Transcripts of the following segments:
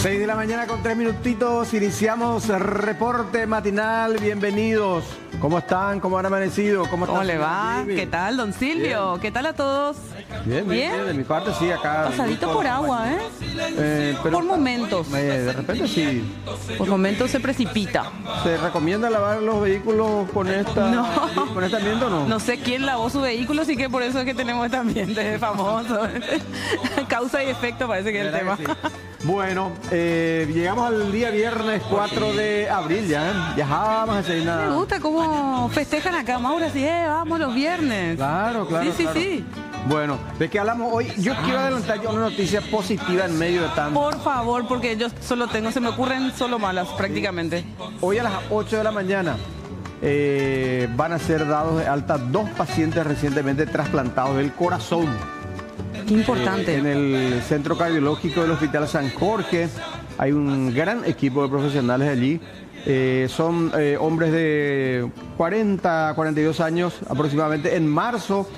6 de la mañana con 3 minutitos, iniciamos el reporte matinal, bienvenidos. ¿Cómo están? ¿Cómo han amanecido? ¿Cómo le va? ¿Qué tal, don Silvio? Bien. ¿Qué tal a todos? Bien, de mi parte sí, acá. Pasadito por agua, pero por momentos. De repente sí. Por momentos se precipita. ¿Se recomienda lavar los vehículos con con este ambiente o no? No sé quién lavó su vehículo, así que por eso es que tenemos este ambiente famoso. Causa y efecto parece que es el tema. Sí. Bueno, llegamos al día viernes 4 de abril ya. Ya vamos a hacer nada. Me gusta cómo festejan acá, Maura, así, vamos los viernes. Claro. Sí. Bueno, ¿de qué hablamos hoy? Yo quiero adelantar una noticia positiva en medio de tanto. Por favor, porque yo solo se me ocurren solo malas prácticamente. Hoy a las 8 de la mañana van a ser dados de alta 2 pacientes recientemente trasplantados del corazón. Qué importante. En el centro cardiológico del Hospital San Jorge hay un gran equipo de profesionales allí. Son hombres de 40, 42 años aproximadamente. En marzo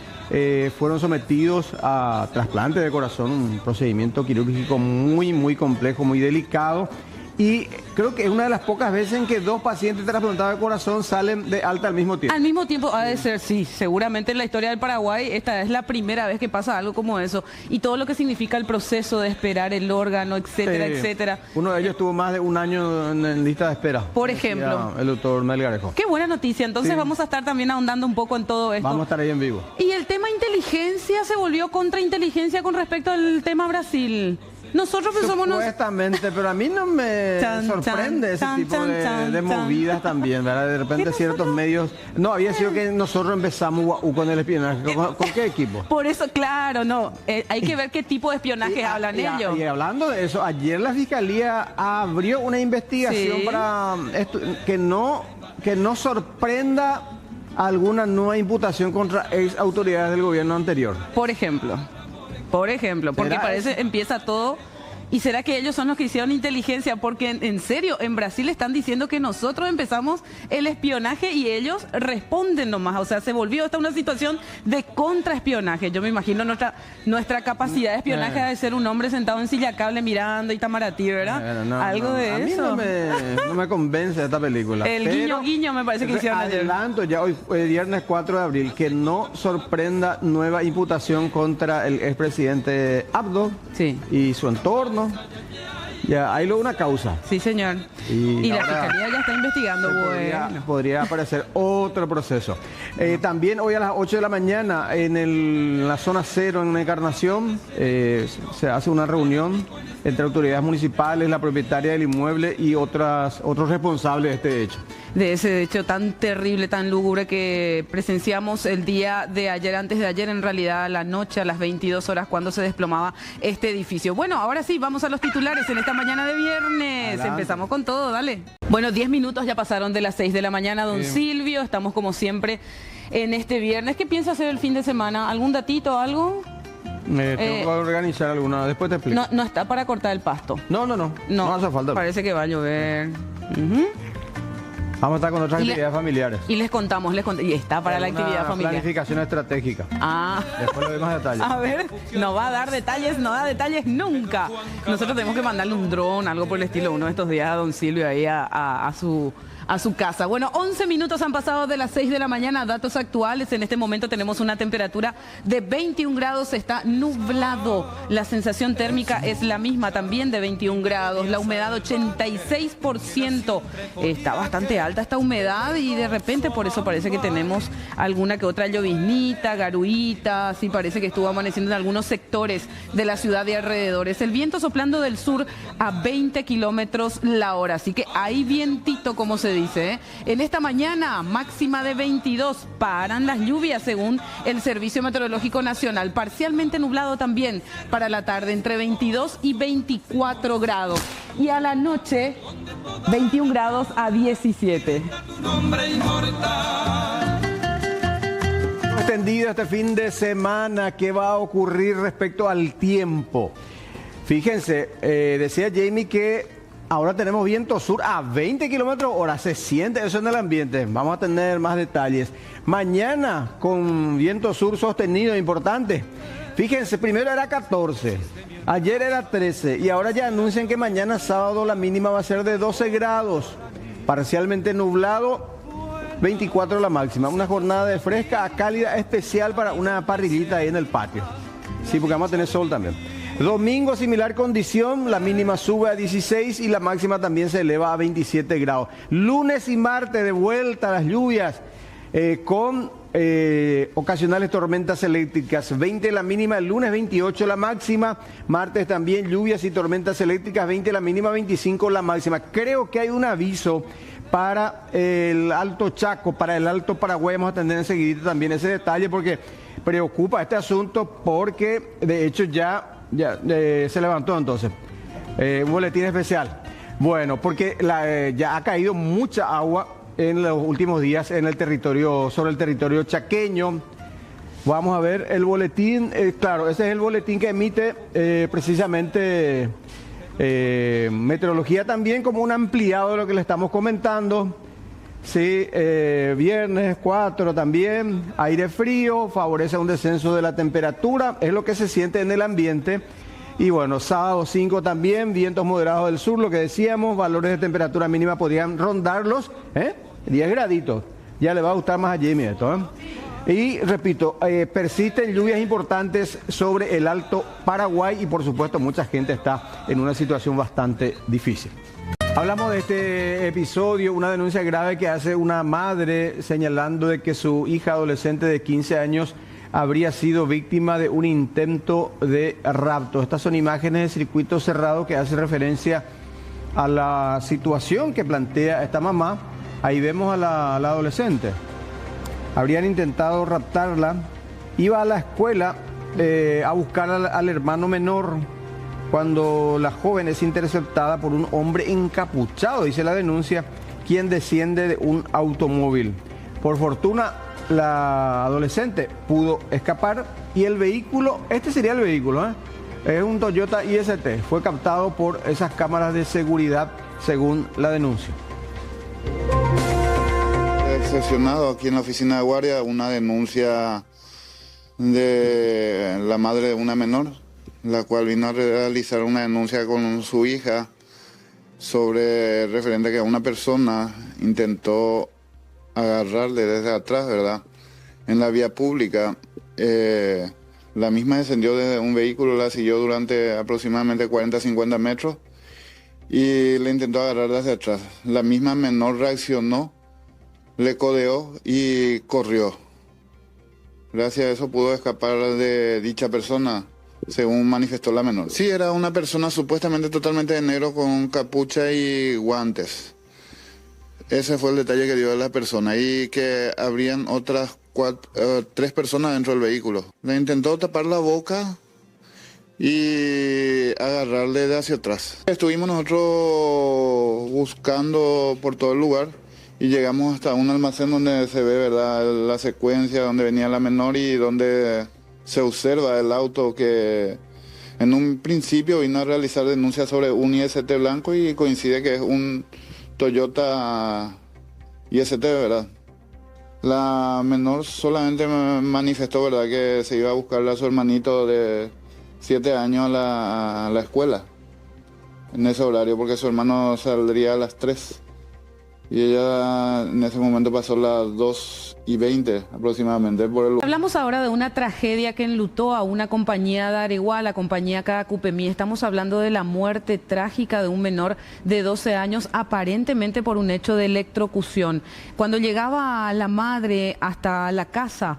fueron sometidos a trasplante de corazón, un procedimiento quirúrgico muy complejo, muy delicado. Y creo que es una de las pocas veces en que 2 pacientes trasplantados de corazón salen de alta al mismo tiempo. Al mismo tiempo, ha de ser, sí. Seguramente en la historia del Paraguay esta es la primera vez que pasa algo como eso. Y todo lo que significa el proceso de esperar el órgano, etcétera, etcétera. Uno de ellos estuvo más de un año en lista de espera. Por ejemplo. El doctor Melgarejo. Qué buena noticia. Entonces Sí. Vamos a estar también ahondando un poco en todo esto. Vamos a estar ahí en vivo. Y el tema inteligencia se volvió contrainteligencia con respecto al tema Brasil. Nosotros pensamos... Supuestamente, pero a mí no me sorprende ese tipo de movidas también, ¿verdad? De repente ciertos medios... No, había sido que nosotros empezamos con el espionaje. ¿Con qué equipo? Por eso, claro, no. Hay que ver qué tipo de espionaje hablan ellos. Y hablando de eso, ayer la Fiscalía abrió una investigación para que no sorprenda alguna nueva imputación contra ex autoridades del gobierno anterior. Por ejemplo, porque parece empieza todo. ¿Y será que ellos son los que hicieron inteligencia? Porque en serio, en Brasil están diciendo que nosotros empezamos el espionaje y ellos responden nomás. O sea, se volvió esta una situación de contraespionaje. Yo me imagino nuestra capacidad de espionaje ha de ser un hombre sentado en silla cable mirando Itamaraty, ¿verdad? Algo de eso. A mí no me convence esta película. Guiño me parece que hicieron ayer. Adelanto ya hoy, viernes 4 de abril, que no sorprenda nueva imputación contra el expresidente Abdo y su entorno. Ya, hay luego una causa. Sí, señor. Y la Fiscalía ya está investigando. Podría aparecer otro proceso. También hoy a las 8 de la mañana en la zona 0 en Encarnación se hace una reunión entre autoridades municipales, la propietaria del inmueble y otros responsables de este hecho. De ese hecho tan terrible, tan lúgubre que presenciamos el día de ayer, antes de ayer, en realidad a la noche, a las 22 horas, cuando se desplomaba este edificio. Bueno, ahora sí, vamos a los titulares en esta mañana de viernes. Adelante. Empezamos con todo, dale. Bueno, 10 minutos ya pasaron de las 6 de la mañana, don Silvio. Estamos como siempre en este viernes. ¿Qué piensa hacer el fin de semana? ¿Algún datito, algo? Tengo que organizar alguna, después te explico. No está para cortar el pasto. No hace falta. Parece que va a llover. Vamos a estar con otras actividades familiares. Y les contamos, y está para la actividad familiar. Planificación estratégica. Después le doy más detalles. A ver, no va a dar detalles, no da detalles nunca. Nosotros tenemos que mandarle un dron, algo por el estilo, uno de estos días a don Silvio ahí a su casa. Bueno, 11 minutos han pasado de las 6 de la mañana, datos actuales. En este momento tenemos una temperatura de 21 grados, está nublado. La sensación térmica es la misma, también de 21 grados. La humedad 86%. Está bastante alta esta humedad y de repente por eso parece que tenemos alguna que otra lloviznita, garuita, sí parece que estuvo amaneciendo en algunos sectores de la ciudad de alrededores. El viento soplando del sur a 20 kilómetros la hora, así que hay vientito, como se dice. En esta mañana, máxima de 22, paran las lluvias según el Servicio Meteorológico Nacional. Parcialmente nublado también para la tarde, entre 22 y 24 grados. Y a la noche, 21 grados a 17. Extendido este fin de semana, ¿qué va a ocurrir respecto al tiempo? Fíjense, decía Jamie que ahora tenemos viento sur a 20 kilómetros hora, se siente eso en el ambiente. Vamos a tener más detalles. Mañana con viento sur sostenido importante. Fíjense, primero era 14, ayer era 13 y ahora ya anuncian que mañana sábado la mínima va a ser de 12 grados, parcialmente nublado, 24 la máxima. Una jornada de fresca a cálida especial para una parrillita ahí en el patio. Sí, porque vamos a tener sol también. Domingo, similar condición, la mínima sube a 16 y la máxima también se eleva a 27 grados. Lunes y martes de vuelta a las lluvias con ocasionales tormentas eléctricas. 20 la mínima, el lunes 28 la máxima. Martes también lluvias y tormentas eléctricas, 20 la mínima, 25 la máxima. Creo que hay un aviso para el Alto Chaco, para el Alto Paraguay. Vamos a tener enseguida también ese detalle porque preocupa este asunto porque de hecho ya se levantó entonces un boletín especial. Bueno, porque ya ha caído mucha agua en los últimos días en el territorio, sobre el territorio chaqueño. Vamos a ver el boletín, claro, ese es el boletín que emite precisamente Meteorología también, como un ampliado de lo que le estamos comentando. Sí, viernes 4 también, aire frío, favorece un descenso de la temperatura, es lo que se siente en el ambiente. Y bueno, sábado 5 también, vientos moderados del sur, lo que decíamos, valores de temperatura mínima podrían rondar los 10 graditos. Ya le va a gustar más a Jimmy esto, Y repito, persisten lluvias importantes sobre el Alto Paraguay y por supuesto mucha gente está en una situación bastante difícil. Hablamos de este episodio, una denuncia grave que hace una madre señalando de que su hija adolescente de 15 años habría sido víctima de un intento de rapto. Estas son imágenes de circuito cerrado que hace referencia a la situación que plantea esta mamá. Ahí vemos a la adolescente. Habrían intentado raptarla. Iba a la escuela a buscar al hermano menor cuando la joven es interceptada por un hombre encapuchado, dice la denuncia, quien desciende de un automóvil. Por fortuna, la adolescente pudo escapar y el vehículo, este sería el vehículo, es un Toyota IST, fue captado por esas cámaras de seguridad según la denuncia. He excepcionado aquí en la oficina de guardia una denuncia de la madre de una menor, la cual vino a realizar una denuncia con su hija sobre referente a que una persona intentó agarrarle desde atrás, ¿verdad? En la vía pública. La misma descendió desde un vehículo, la siguió durante aproximadamente 40-50 metros y le intentó agarrar desde atrás. La misma menor reaccionó, le codeó y corrió. Gracias a eso pudo escapar de dicha persona, según manifestó la menor. Sí, era una persona supuestamente totalmente de negro con capucha y guantes. Ese fue el detalle que dio de la persona y que habrían otras 3 personas dentro del vehículo. Le intentó tapar la boca y agarrarle de hacia atrás. Estuvimos nosotros buscando por todo el lugar y llegamos hasta un almacén donde se ve, ¿verdad?, la secuencia donde venía la menor y donde se observa el auto que en un principio vino a realizar denuncias sobre un IST blanco y coincide que es un Toyota IST, ¿verdad? La menor solamente manifestó, ¿verdad?, que se iba a buscarle a su hermanito de 7 años a la escuela en ese horario porque su hermano saldría a las 3. Y ella en ese momento pasó las 2:20 aproximadamente por el lugar. Hablamos ahora de una tragedia que enlutó a una compañía de Areguá, la compañía Cadacupemí. Estamos hablando de la muerte trágica de un menor de 12 años, aparentemente por un hecho de electrocución. Cuando llegaba la madre hasta la casa,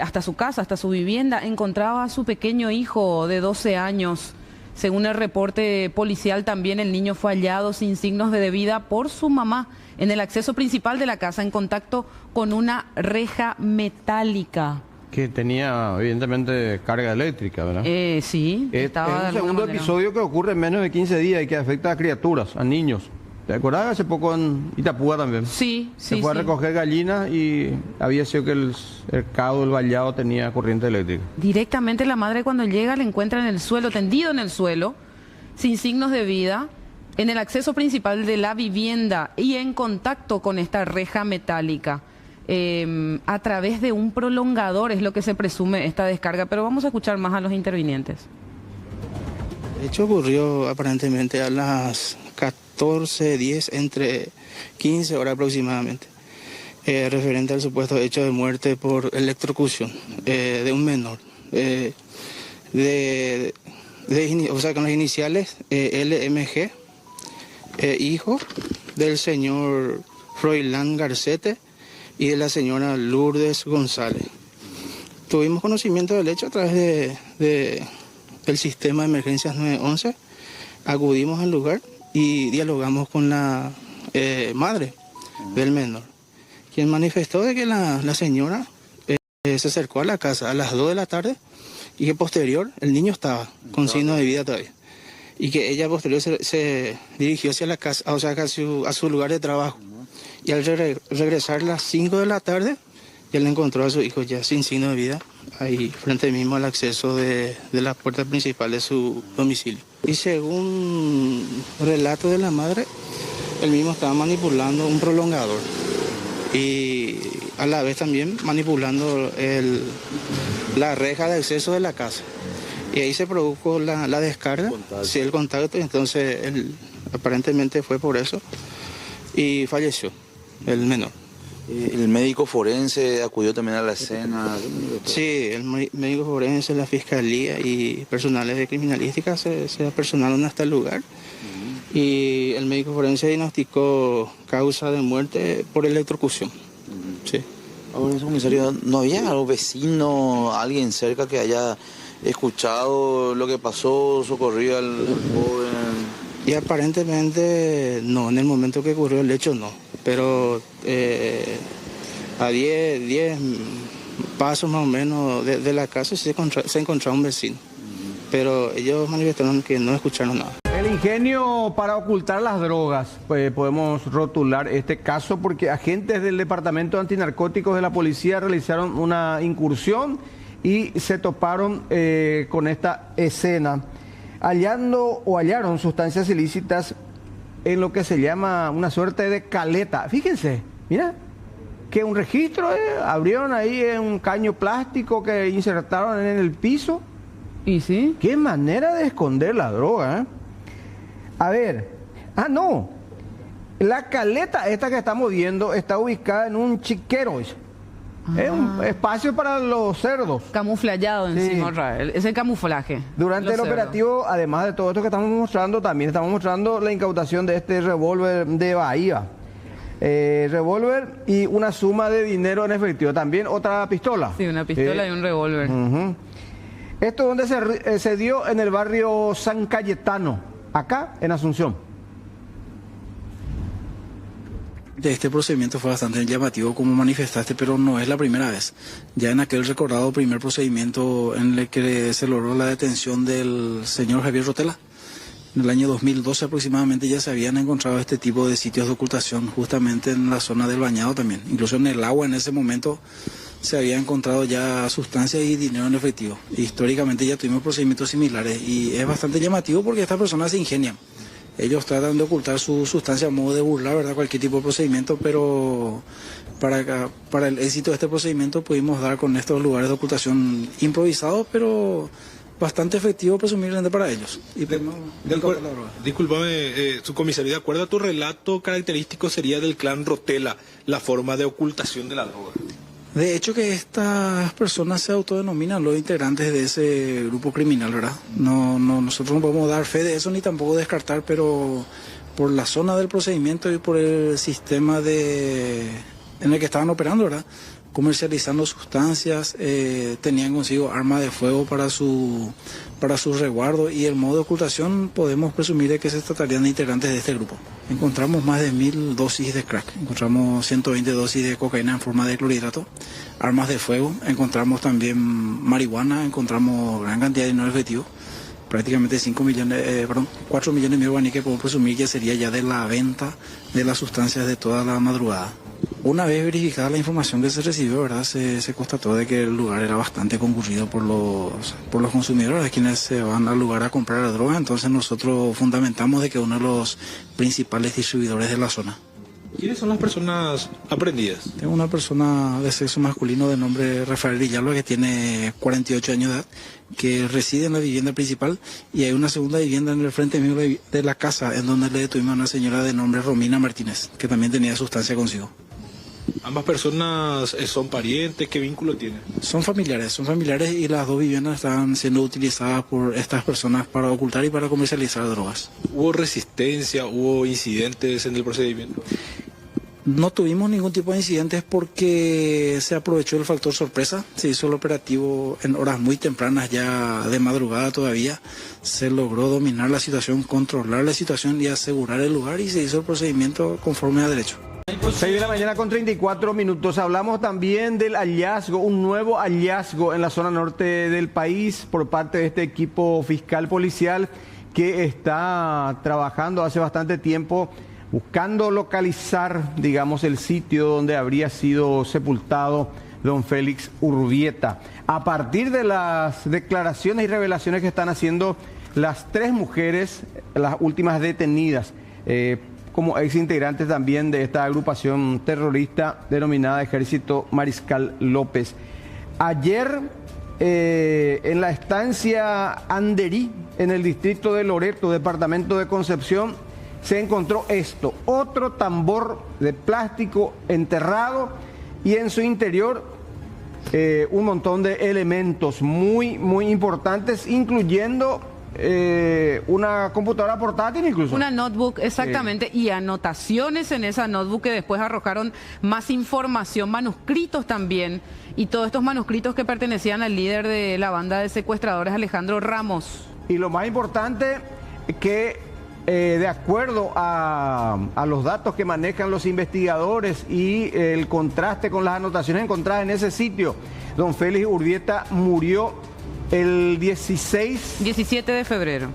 hasta su vivienda, encontraba a su pequeño hijo de 12 años. Según el reporte policial, también el niño fue hallado sin signos de vida por su mamá en el acceso principal de la casa, en contacto con una reja metálica. Que tenía, evidentemente, carga eléctrica, ¿verdad? Sí. Estaba es un segundo episodio que ocurre en menos de 15 días y que afecta a criaturas, a niños. ¿Te acordás? Hace poco en Itapúa también. Sí, sí. Se fue a recoger gallinas y había sido que el cercado, el vallado tenía corriente eléctrica. Directamente la madre cuando llega le encuentra en el suelo, tendido en el suelo, sin signos de vida, en el acceso principal de la vivienda y en contacto con esta reja metálica. a través de un prolongador, es lo que se presume esta descarga, pero vamos a escuchar más a los intervinientes. El hecho ocurrió aparentemente a las 14:10, entre 15 horas aproximadamente, referente al supuesto hecho de muerte por electrocución de un menor. O sea, con las iniciales LMG, hijo del señor Froilán Garcete y de la señora Lourdes González. Tuvimos conocimiento del hecho a través del sistema de emergencias 911. Acudimos al lugar y dialogamos con la madre del menor, quien manifestó de que la señora se acercó a la casa a las 2 de la tarde y que posterior el niño estaba con signos de vida todavía. Y que ella posterior se dirigió hacia la casa, o sea, a su lugar de trabajo. Y al regresar a las 5 de la tarde, ya le encontró a su hijo ya sin signo de vida, ahí frente mismo al acceso de la puerta principal de su domicilio. Y según relato de la madre, él mismo estaba manipulando un prolongador y a la vez también manipulando la reja de acceso de la casa. Y ahí se produjo la descarga, sí, el contacto, entonces él aparentemente fue por eso y falleció el menor. ¿El médico forense acudió también a la escena? Sí, el médico forense, la fiscalía y personales de criminalística se apersonaron hasta el lugar. Y el médico forense diagnosticó causa de muerte por electrocución. Sí. Ahora, comisario, ¿no había algún vecino, alguien cerca que haya escuchado lo que pasó, socorrido al joven? Y aparentemente no, en el momento que ocurrió el hecho no, pero a 10 pasos más o menos de la casa se encontraba un vecino, pero ellos manifestaron que no escucharon nada. El ingenio para ocultar las drogas, pues podemos rotular este caso porque agentes del Departamento Antinarcóticos de la Policía realizaron una incursión y se toparon con esta escena, hallaron sustancias ilícitas en lo que se llama una suerte de caleta. Fíjense, mira, que un registro, abrieron ahí un caño plástico que insertaron en el piso. ¿Y sí? Qué manera de esconder la droga, ¿eh? A ver, no, la caleta esta que estamos viendo está ubicada en un chiquero. Es un espacio para los cerdos. Camuflado encima, sí. Es el camuflaje. Durante el operativo, además de todo esto que estamos mostrando, también estamos mostrando la incautación de este revólver de Bahía. Revólver y una suma de dinero en efectivo. También otra pistola. Sí, una pistola y un revólver. Esto donde se dio en el barrio San Cayetano, acá en Asunción. Este procedimiento fue bastante llamativo, como manifestaste, pero no es la primera vez. Ya en aquel recordado primer procedimiento en el que se logró la detención del señor Javier Rotela, en el año 2012 aproximadamente, ya se habían encontrado este tipo de sitios de ocultación justamente en la zona del Bañado también. Incluso en el agua en ese momento se había encontrado ya sustancias y dinero en efectivo. Históricamente ya tuvimos procedimientos similares y es bastante llamativo porque estas personas se ingenian. Ellos tratan de ocultar su sustancia a modo de burlar, ¿verdad?, cualquier tipo de procedimiento, pero para el éxito de este procedimiento pudimos dar con estos lugares de ocultación improvisados, pero bastante efectivo presumiblemente para ellos. Y Discúlpame, su comisaría, de acuerdo a tu relato, característico sería del clan Rotela la forma de ocultación de la droga. De hecho que estas personas se autodenominan los integrantes de ese grupo criminal, ¿verdad? Nosotros no podemos dar fe de eso ni tampoco descartar, pero por la zona del procedimiento y por el sistema en el que estaban operando, ¿verdad?, comercializando sustancias, tenían consigo armas de fuego para su resguardo, y el modo de ocultación podemos presumir de que se tratarían de integrantes de este grupo. Encontramos más de 1000 dosis de crack, encontramos 120 dosis de cocaína en forma de clorhidrato, armas de fuego, encontramos también marihuana, encontramos gran cantidad de dinero efectivo, prácticamente 4 millones de guaraníes, que podemos presumir que sería ya de la venta de las sustancias de toda la madrugada. Una vez verificada la información que se recibió, ¿verdad?, se constató de que el lugar era bastante concurrido por los consumidores, quienes se van al lugar a comprar la droga. Entonces nosotros fundamentamos de que uno de los principales distribuidores de la zona. ¿Quiénes son las personas aprendidas? Tengo una persona de sexo masculino de nombre Rafael Villalba que tiene 48 años de edad, que reside en la vivienda principal, y hay una segunda vivienda en el frente mismo de la casa en donde le detuvimos a una señora de nombre Romina Martínez, que también tenía sustancia consigo. ¿Ambas personas son parientes? ¿Qué vínculo tienen? Son familiares y las dos viviendas están siendo utilizadas por estas personas para ocultar y para comercializar drogas. ¿Hubo resistencia? ¿Hubo incidentes en el procedimiento? No tuvimos ningún tipo de incidentes porque se aprovechó el factor sorpresa. Se hizo el operativo en horas muy tempranas, ya de madrugada todavía. Se logró dominar la situación, controlar la situación y asegurar el lugar, y se hizo el procedimiento conforme a derecho. 6 de la mañana con 34 minutos. Hablamos también del hallazgo, un nuevo hallazgo en la zona norte del país por parte de este equipo fiscal policial que está trabajando hace bastante tiempo buscando localizar, digamos, el sitio donde habría sido sepultado don Félix Urbieta. A partir de las declaraciones y revelaciones que están haciendo las 3 mujeres, las últimas detenidas, como ex integrantes también de esta agrupación terrorista denominada Ejército Mariscal López. Ayer, en la estancia Anderí, en el distrito de Loreto, departamento de Concepción, se encontró esto, otro tambor de plástico enterrado, y en su interior un montón de elementos muy importantes, incluyendo una computadora portátil incluso. Una notebook, exactamente, y anotaciones en esa notebook que después arrojaron más información, manuscritos también, y todos estos manuscritos que pertenecían al líder de la banda de secuestradores, Alejandro Ramos. Y lo más importante, que de acuerdo a los datos que manejan los investigadores y el contraste con las anotaciones encontradas en ese sitio, don Félix Urbieta murió el 17 de febrero.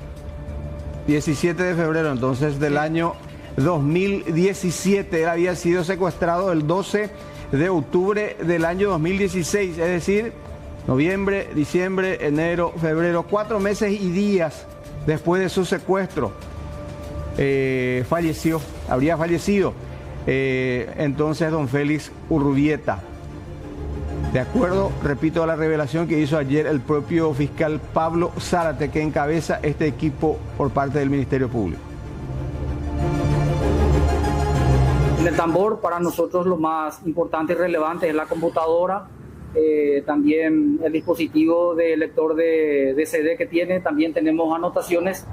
17 de febrero, entonces, del año 2017. Él había sido secuestrado el 12 de octubre del año 2016, es decir, noviembre, diciembre, enero, febrero, 4 meses y días después de su secuestro. Habría fallecido entonces don Félix Urbieta. De acuerdo, repito, a la revelación que hizo ayer el propio fiscal Pablo Zárate, que encabeza este equipo por parte del Ministerio Público. En el tambor, para nosotros lo más importante y relevante es la computadora, también el dispositivo de lector de CD que tiene. También tenemos anotaciones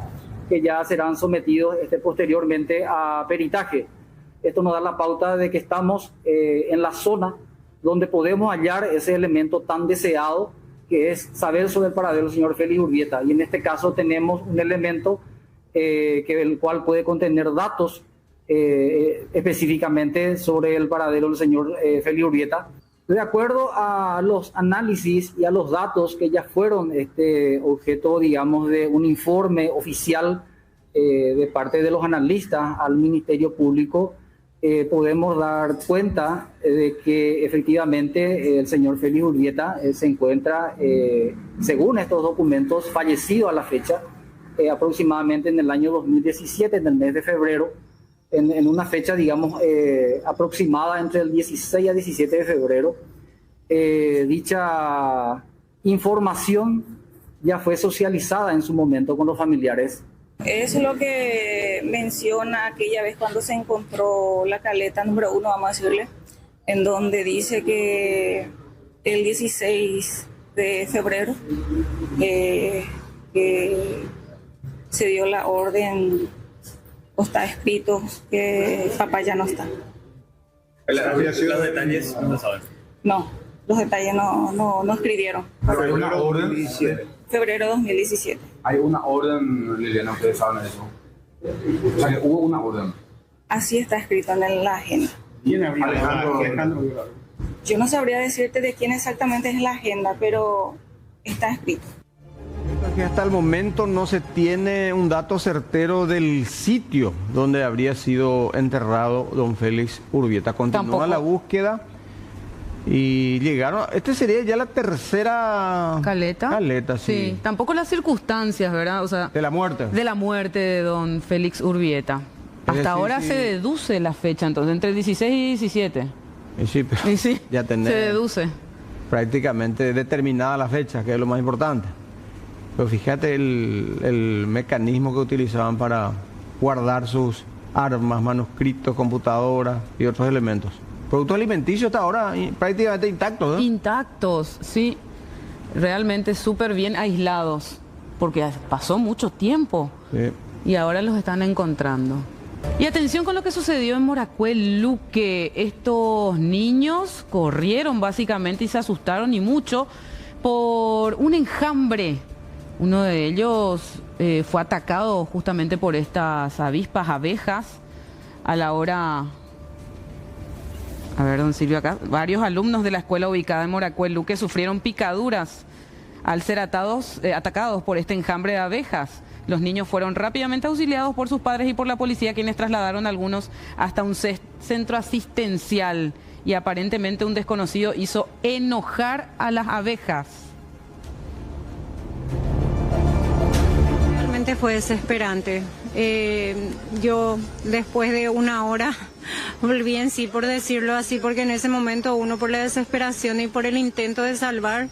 que ya serán sometidos posteriormente a peritaje. Esto nos da la pauta de que estamos en la zona donde podemos hallar ese elemento tan deseado, que es saber sobre el paradero del señor Félix Urbieta. Y en este caso tenemos un elemento el cual puede contener datos específicamente sobre el paradero del señor Félix Urbieta. De acuerdo a los análisis y a los datos que ya fueron objeto, digamos, de un informe oficial de parte de los analistas al Ministerio Público, podemos dar cuenta de que efectivamente el señor Félix Urbieta se encuentra, según estos documentos, fallecido a la fecha, aproximadamente en el año 2017, en el mes de febrero, en una fecha, digamos, aproximada entre el 16 a 17 de febrero. Dicha información ya fue socializada en su momento con los familiares. Es lo que menciona aquella vez cuando se encontró la caleta número 1, vamos a decirle, en donde dice que el 16 de febrero que se dio la orden, o está escrito que papá ya no está. ¿Los detalles no saben? No, los detalles no escribieron. ¿Hay una orden? Febrero 2017. ¿Hay una orden, Liliana? ¿Ustedes saben eso? O sea, que hubo una orden. Así está escrito en la agenda. ¿Quién habría Alejandro? Yo no sabría decirte de quién exactamente es la agenda, pero está escrito. Que hasta el momento no se tiene un dato certero del sitio donde habría sido enterrado don Félix Urbieta. Continúa la búsqueda y llegaron. Sería ya la tercera caleta, sí. Tampoco las circunstancias, ¿verdad? O sea, de la muerte. De la muerte de don Félix Urbieta. Hasta ahora se deduce la fecha, entonces, entre 16 y 17. Y sí, pero Y sí, ya tenés se deduce. prácticamente determinada la fecha, que es lo más importante. Pero fíjate el mecanismo que utilizaban para guardar sus armas, manuscritos, computadoras y otros elementos. Productos alimenticios hasta ahora prácticamente intactos, ¿no? Intactos, sí. Realmente súper bien aislados, porque pasó mucho tiempo y ahora los están encontrando. Y atención con lo que sucedió en Moracué, Luque. Estos niños corrieron básicamente y se asustaron y mucho por un enjambre. Uno de ellos fue atacado justamente por estas abejas, a la hora... A ver, don Silvio, acá. Varios alumnos de la escuela ubicada en Moracué, Luque, sufrieron picaduras al ser atacados por este enjambre de abejas. Los niños fueron rápidamente auxiliados por sus padres y por la policía, quienes trasladaron a algunos hasta un centro asistencial. Y aparentemente un desconocido hizo enojar a las abejas. Realmente fue desesperante. Yo después de una hora volví en sí, por decirlo así, porque en ese momento uno, por la desesperación y por el intento de salvar,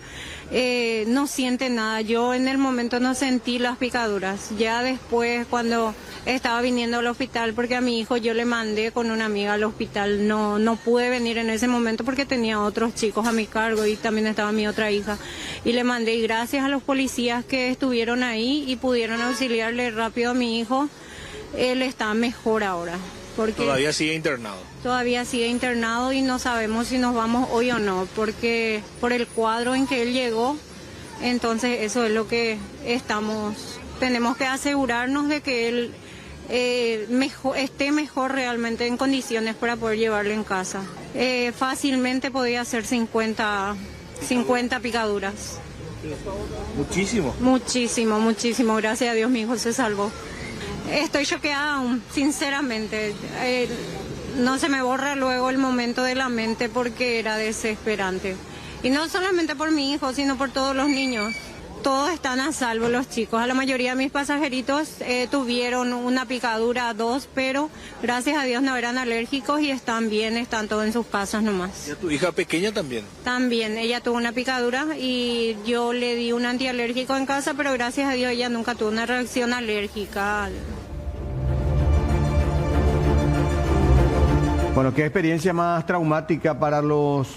no siente nada. Yo en el momento no sentí las picaduras. Ya después, cuando estaba viniendo al hospital, porque a mi hijo yo le mandé con una amiga al hospital, no pude venir en ese momento porque tenía otros chicos a mi cargo y también estaba mi otra hija. Y le mandé, y gracias a los policías que estuvieron ahí y pudieron auxiliarle rápido a mi hijo, él está mejor ahora. Porque todavía sigue internado. Todavía sigue internado y no sabemos si nos vamos hoy o no, porque por el cuadro en que él llegó, entonces eso es lo que tenemos que asegurarnos de que él esté mejor realmente en condiciones para poder llevarlo en casa. Fácilmente podía ser 50 picaduras. Muchísimo. Muchísimo. Gracias a Dios mi hijo se salvó. Estoy choqueada aún, sinceramente. No se me borra luego el momento de la mente porque era desesperante. Y no solamente por mi hijo, sino por todos los niños. Todos están a salvo, los chicos. A la mayoría de mis pasajeritos tuvieron una picadura, 2, pero gracias a Dios no eran alérgicos y están bien, están todos en sus casas nomás. ¿Y a tu hija pequeña también? También, ella tuvo una picadura y yo le di un antialérgico en casa, pero gracias a Dios ella nunca tuvo una reacción alérgica. Bueno, qué experiencia más traumática para los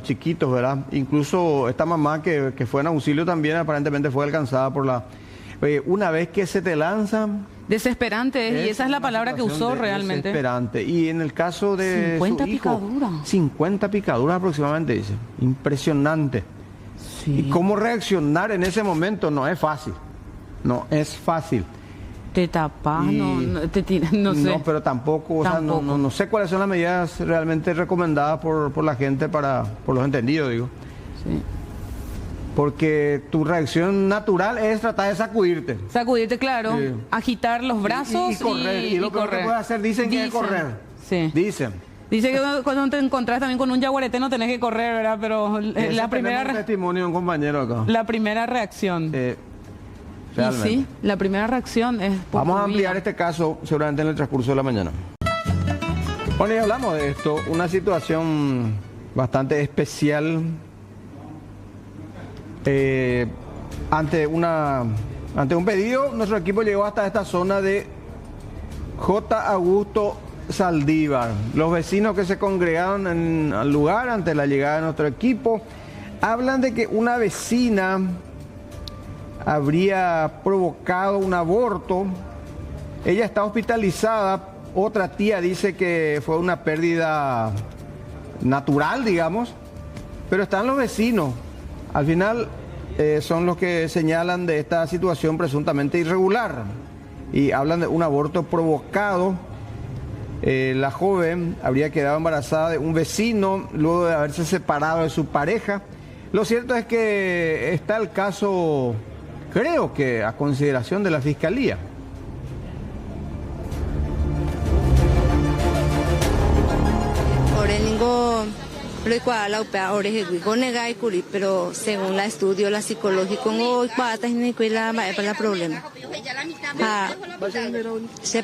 chiquitos, ¿verdad? Incluso esta mamá que fue en auxilio también aparentemente fue alcanzada por la... una vez que se te lanzan... Desesperante, y esa es la palabra que usó realmente. Desesperante. Y en el caso de 50 su hijo, picaduras. 50 picaduras aproximadamente, dice. Impresionante. Sí. Y cómo reaccionar en ese momento no es fácil. No es fácil. Te tapas, te tiras, no sé. No, pero tampoco, o sea, no sé cuáles son las medidas realmente recomendadas por la gente por los entendidos, digo. Sí. Porque tu reacción natural es tratar de sacudirte. Sacudirte, claro. Sí. Agitar los brazos y correr. Y lo que puedes hacer, dicen que es correr. Sí. Dicen. Dice que cuando te encontrás también con un yaguareté no tenés que correr, ¿verdad? Pero la primera... un testimonio de un compañero acá. La primera reacción. Realmente. Y sí, la primera reacción es... Vamos a ampliar este caso seguramente en el transcurso de la mañana. Bueno, y hablamos de esto, una situación bastante especial ante un pedido. Nuestro equipo llegó hasta esta zona de J. Augusto Saldívar. Los vecinos que se congregaron en el lugar ante la llegada de nuestro equipo hablan de que una vecina habría provocado un aborto. Ella está hospitalizada. Otra tía dice que fue una pérdida natural, digamos. Pero están los vecinos. Al final son los que señalan de esta situación presuntamente irregular. Y hablan de un aborto provocado. La joven habría quedado embarazada de un vecino luego de haberse separado de su pareja. Lo cierto es que está el caso... creo que a consideración de la Fiscalía. recuerda la opea oreje con nega y curi, pero según la estudio la psicológico no cuata ni cuela para el problema.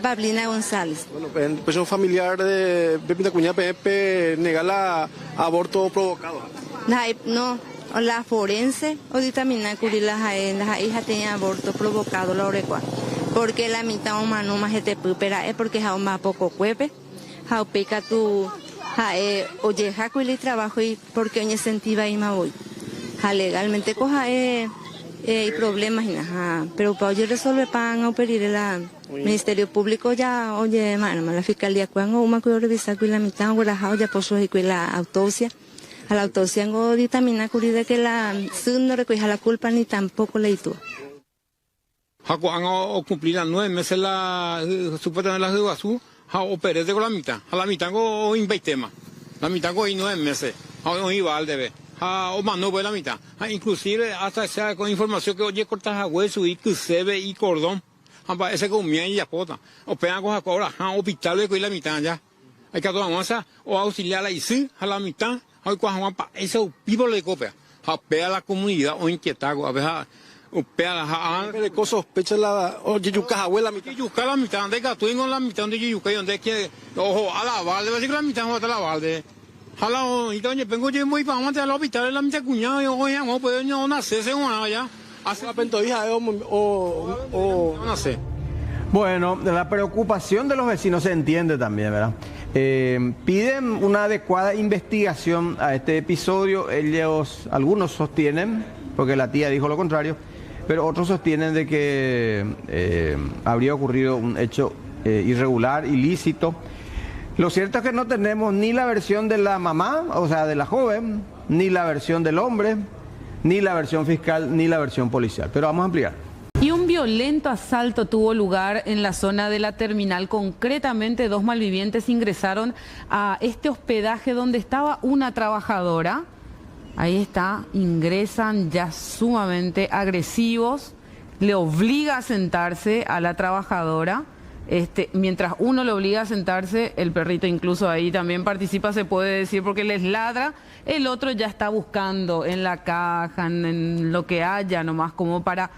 Pablina González. Bueno, pues un familiar de Pepita Cuña Pepe nega la aborto provocado. No, la forense o ditamina curi la hija tenía aborto provocado la orecua. Porque la mitad humano más te pupera es porque ha más poco cuepe, ha peca tu oye jacuili trabajo y porque oye sentiva y ma voy. Ha legalmente coja hay problemas y nada, pero para oye resolver pan o pedir el Ministerio Público ya oye mano la fiscalía cuando una cuyo revisar con la mitad o la ya posó y con la autopsia. A la autopsia no ditamina curi de que la no recoja la culpa ni tampoco le hizo. O cumplir las 9 meses supuestamente la educación, operé con la mitad o 20 temas, la mitad con 9 meses, o iba al debe, o más no la mitad, inclusive hasta esa con información que oye cortas a hueso y crucebe y cordón, ese con mía y yapota, o pegan con ahora, hospital con la mitad ya, hay que tomar masa o auxiliar la ICI a la mitad, hay que hacer eso vivo le copia, a pegar la comunidad o inquietar, a ver. De cosas sospecha la yuca abuela mitad. Yuca la mitad de gato en la mitad de yuca y donde que ojo a la balde, decir la mitad a la balde. Hala y doña vengo yo muy para mantener al hospital la mitad cuñado y oye no puede no nacer según allá. Hace la pento hija o no sé. Bueno, la preocupación de los vecinos se entiende también, ¿verdad? Piden una adecuada investigación a este episodio. Algunos sostienen, porque la tía dijo lo contrario, pero otros sostienen de que habría ocurrido un hecho irregular, ilícito. Lo cierto es que no tenemos ni la versión de la mamá, o sea, de la joven, ni la versión del hombre, ni la versión fiscal, ni la versión policial. Pero vamos a ampliar. Y un violento asalto tuvo lugar en la zona de la terminal. Concretamente, 2 malvivientes ingresaron a este hospedaje donde estaba una trabajadora. Ahí está, ingresan ya sumamente agresivos, le obliga a sentarse a la trabajadora, mientras uno le obliga a sentarse, el perrito incluso ahí también participa, se puede decir, porque les ladra, el otro ya está buscando en la caja, en lo que haya nomás, como para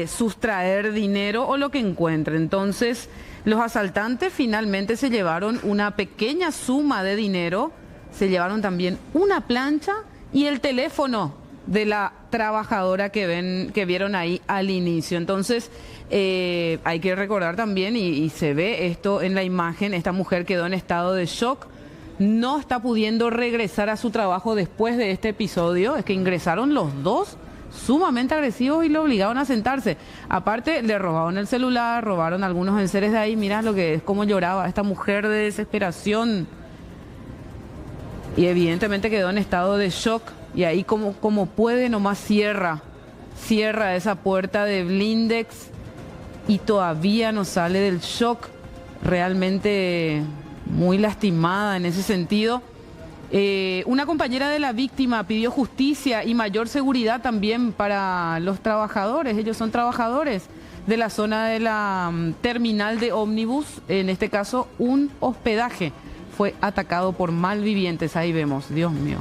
sustraer dinero o lo que encuentre. Entonces, los asaltantes finalmente se llevaron una pequeña suma de dinero, se llevaron también una plancha y el teléfono de la trabajadora que vieron ahí al inicio. Entonces, hay que recordar también, y se ve esto en la imagen, esta mujer quedó en estado de shock, no está pudiendo regresar a su trabajo después de este episodio. Es que ingresaron los dos sumamente agresivos y le obligaron a sentarse. Aparte, le robaron el celular, robaron algunos enseres de ahí. Mira lo que es, cómo lloraba esta mujer de desesperación. Y evidentemente quedó en estado de shock. Y ahí como puede nomás cierra esa puerta de blindex. Y todavía no sale del shock. Realmente muy lastimada en ese sentido. Una compañera de la víctima pidió justicia y mayor seguridad también para los trabajadores. Ellos son trabajadores de la zona de la terminal de ómnibus. En este caso, un hospedaje fue atacado por malvivientes. Ahí vemos, Dios mío.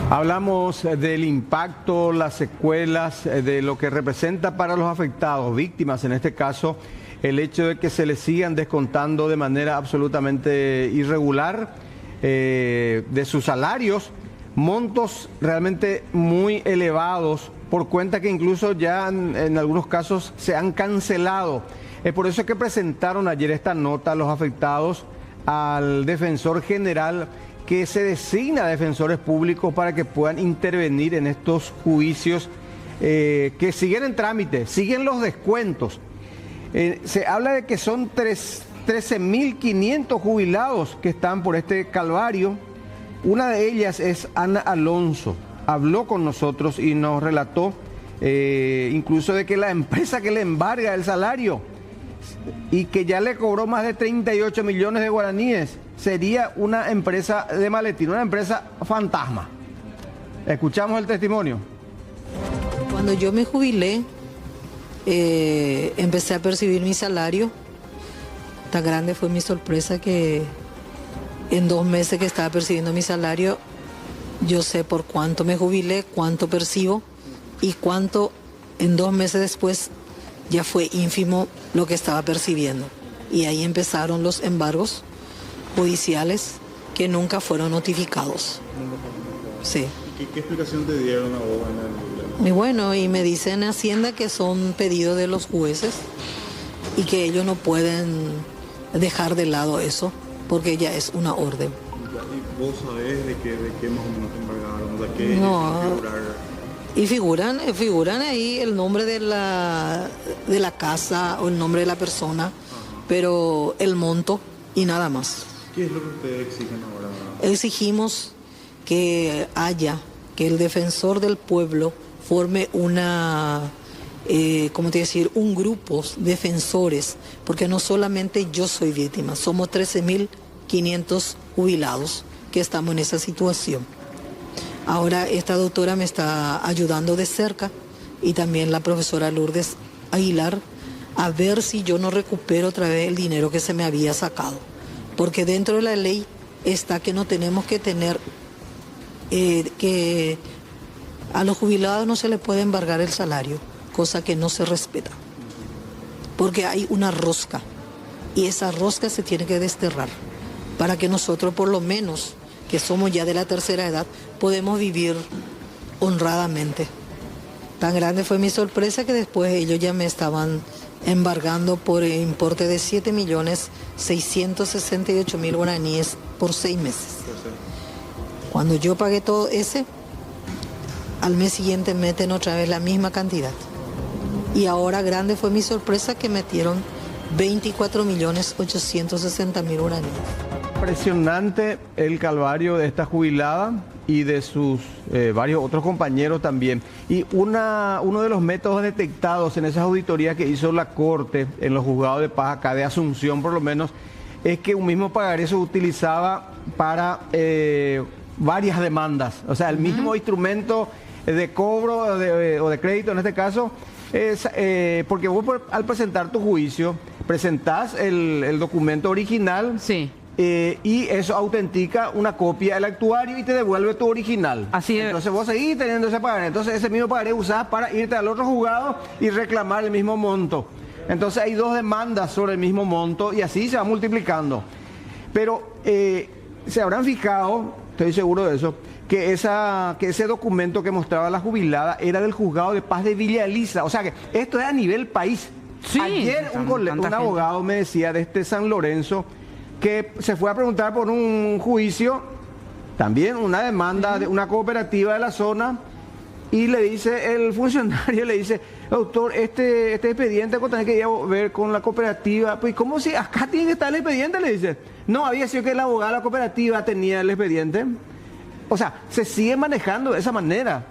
Hablamos del impacto, las secuelas, de lo que representa para los afectados, víctimas en este caso, el hecho de que se les sigan descontando de manera absolutamente irregular de sus salarios, montos realmente muy elevados, por cuenta que incluso ya en algunos casos se han cancelado. Es por eso que presentaron ayer esta nota los afectados al defensor general, que se designa defensores públicos para que puedan intervenir en estos juicios que siguen en trámite, siguen los descuentos. Se habla de que son 13.500 jubilados que están por este calvario. Una de ellas es Ana Alonso. Habló con nosotros y nos relató incluso de que la empresa que le embarga el salario y que ya le cobró más de 38 millones de guaraníes, sería una empresa de maletín, una empresa fantasma. Escuchamos el testimonio. Cuando yo me jubilé, empecé a percibir mi salario. Tan grande fue mi sorpresa que en 2 meses que estaba percibiendo mi salario, yo sé por cuánto me jubilé, cuánto percibo y cuánto en 2 meses después ya fue ínfimo lo que estaba percibiendo. Y ahí empezaron los embargos judiciales que nunca fueron notificados. Sí. ¿Qué explicación te dieron a vos en el... Y bueno, y me dicen en Hacienda que son pedidos de los jueces y que ellos no pueden dejar de lado eso porque ya es una orden. ¿Y vos sabés de qué más o menos te embargaron? ¿De qué No. figurar? Y figuran ahí el nombre de la casa o el nombre de la persona, pero el monto y nada más. ¿Qué es lo que ustedes exigen ahora? Exigimos que el defensor del pueblo forme un grupo defensores, porque no solamente yo soy víctima, somos 13.500 jubilados que estamos en esa situación. Ahora esta doctora me está ayudando de cerca y también la profesora Lourdes Aguilar a ver si yo no recupero otra vez el dinero que se me había sacado, porque dentro de la ley está que no tenemos que tener que a los jubilados no se les puede embargar el salario, cosa que no se respeta, porque hay una rosca y esa rosca se tiene que desterrar para que nosotros, por lo menos que somos ya de la tercera edad, podemos vivir honradamente. Tan grande fue mi sorpresa que después ellos ya me estaban embargando por el importe de 7.668.000 guaraníes por 6 meses. Cuando yo pagué todo ese, al mes siguiente meten otra vez la misma cantidad. Y ahora grande fue mi sorpresa que metieron 24.860.000 guaraníes. Impresionante el calvario de esta jubilada y de sus varios otros compañeros también. Y uno de los métodos detectados en esas auditorías que hizo la Corte en los juzgados de paz acá de Asunción por lo menos, es que un mismo pagaré se utilizaba para varias demandas. O sea, el mismo instrumento de cobro o de crédito en este caso, porque vos al presentar tu juicio, presentás el documento original. Sí. Y eso autentica una copia del actuario y te devuelve tu original. Así es. Entonces vos seguís teniendo ese pagaré. Entonces ese mismo pagaré usás para irte al otro juzgado y reclamar el mismo monto. Entonces hay 2 demandas sobre el mismo monto y así se va multiplicando. Pero se habrán fijado, estoy seguro de eso, que ese documento que mostraba la jubilada era del juzgado de paz de Villa Elisa. O sea que esto es a nivel país. Sí, ayer un abogado me decía de San Lorenzo que se fue a preguntar por un juicio, también una demanda de una cooperativa de la zona, y le dice, el funcionario le dice, doctor, este expediente tiene que ir a ver con la cooperativa. Pues ¿cómo si acá tiene que estar el expediente? Le dice. No, había sido que el abogado de la cooperativa tenía el expediente. O sea, se sigue manejando de esa manera.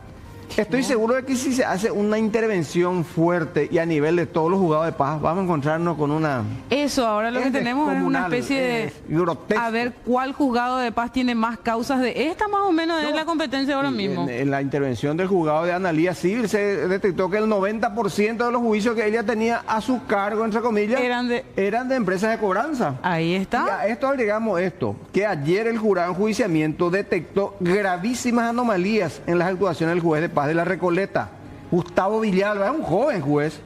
Estoy seguro de que si se hace una intervención fuerte y a nivel de todos los juzgados de paz, vamos a encontrarnos con una... Eso, ahora lo que tenemos es una especie de... grotesco. A ver cuál juzgado de paz tiene más causas de esta, más o menos es la competencia ahora mismo. En la intervención del juzgado de Analía Civil se detectó que el 90% de los juicios que ella tenía a su cargo, entre comillas, eran de empresas de cobranza. Ahí está. Y a esto agregamos esto, que ayer el jurado de enjuiciamiento detectó gravísimas anomalías en las actuaciones del juez de paz de la Recoleta, Gustavo Villalba, es un joven juez.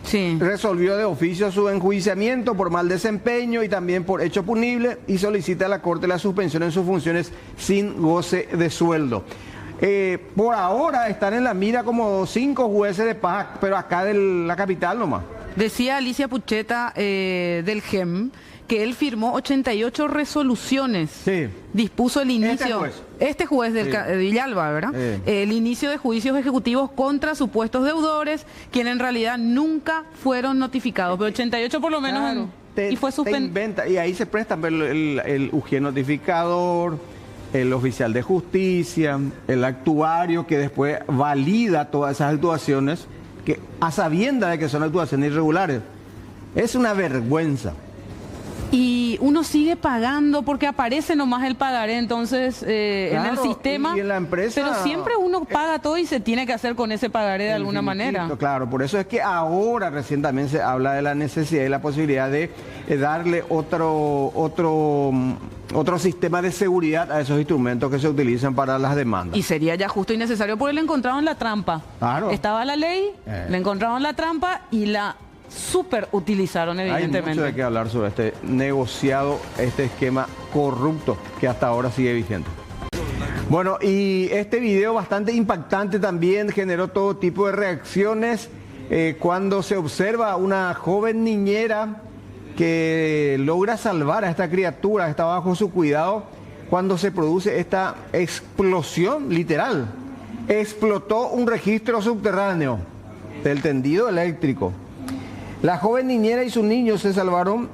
Sí. Resolvió de oficio su enjuiciamiento por mal desempeño y también por hecho punible y solicita a la Corte la suspensión en sus funciones sin goce de sueldo. Por ahora están en la mira como 5 jueces de paz, pero acá de la capital nomás. Decía Alicia Pucheta del GEM que él firmó 88 resoluciones. Sí. Dispuso el inicio. Este juez del de Villalba, ¿verdad? El inicio de juicios ejecutivos contra supuestos deudores, quienes en realidad nunca fueron notificados. Pero 88 por lo menos. Claro, y fue suspendido. Y ahí se prestan el UG notificador, el oficial de justicia, el actuario que después valida todas esas actuaciones, que a sabienda de que son actuaciones irregulares. Es una vergüenza. Y uno sigue pagando porque aparece nomás el pagaré, entonces en el sistema. Y en la empresa, pero siempre uno paga todo y se tiene que hacer con ese pagaré de alguna manera. Claro, por eso es que ahora recién también se habla de la necesidad y la posibilidad de darle otro sistema de seguridad a esos instrumentos que se utilizan para las demandas. Y sería ya justo y necesario porque le encontraron la trampa. Claro. Estaba la ley, le encontraron la trampa y la súper utilizaron, evidentemente. Hay mucho de qué hablar sobre este negociado, este esquema corrupto que hasta ahora sigue vigente. Bueno, y este video bastante impactante también generó todo tipo de reacciones cuando se observa una joven niñera que logra salvar a esta criatura que está bajo su cuidado cuando se produce esta explosión literal. Explotó un registro subterráneo del tendido eléctrico. La joven niñera y sus niños se salvaron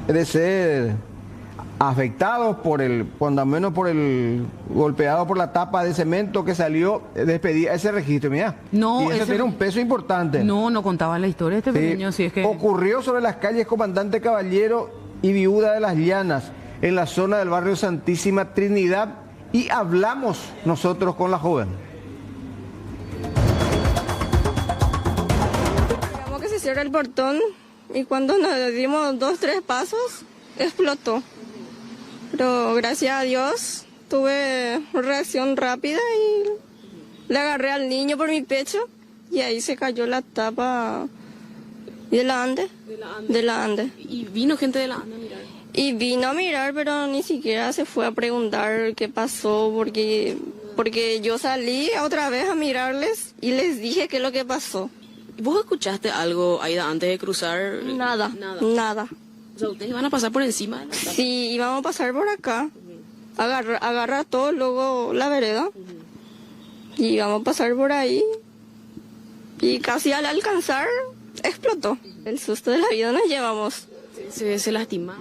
de ser afectados cuando menos golpeados por la tapa de cemento que salió despedida ese registro. Mira, no, y eso tiene un peso importante. No contaba la historia de este pequeño, si es que... Ocurrió sobre las calles Comandante Caballero y Viuda de las Llanas, en la zona del barrio Santísima Trinidad, y hablamos nosotros con la joven. Cierra el portón y cuando nos dimos 2, 3 pasos explotó, pero gracias a Dios tuve reacción rápida y le agarré al niño por mi pecho y ahí se cayó la tapa de la Ande. ¿Y vino gente de la Ande a mirar? Y vino a mirar, pero ni siquiera se fue a preguntar qué pasó porque yo salí otra vez a mirarles y les dije qué es lo que pasó. ¿Vos escuchaste algo, Aida, antes de cruzar? Nada. O sea, ¿ustedes iban a pasar por encima de la tapa? Sí, íbamos a pasar por acá. Agarra todo, luego la vereda. Y íbamos a pasar por ahí. Y casi al alcanzar, explotó. El susto de la vida nos llevamos. Se lastimaron.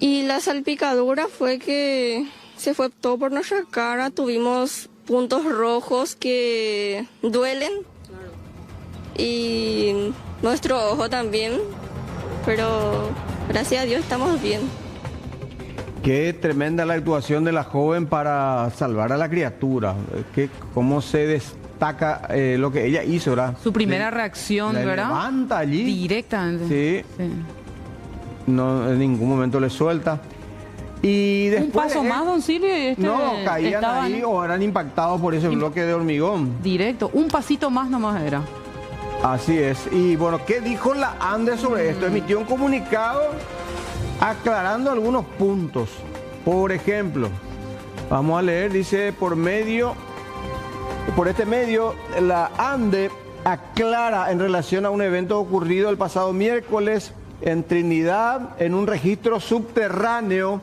Y la salpicadura fue que se fue todo por nuestra cara. Tuvimos puntos rojos que duelen. Y nuestro ojo también, pero gracias a Dios estamos bien. Qué tremenda la actuación de la joven para salvar a la criatura, cómo se destaca lo que ella hizo, ¿verdad? Su primera reacción, ¿verdad? Levanta allí. Directamente. Sí. No, en ningún momento le suelta. Y después, un paso más, don Silvio, y caían ahí o eran impactados por ese bloque de hormigón. Directo, un pasito más nomás era. Así es. Y bueno, ¿qué dijo la ANDE sobre esto? Emitió un comunicado aclarando algunos puntos. Por ejemplo, vamos a leer, dice, por este medio, la ANDE aclara en relación a un evento ocurrido el pasado miércoles en Trinidad, en un registro subterráneo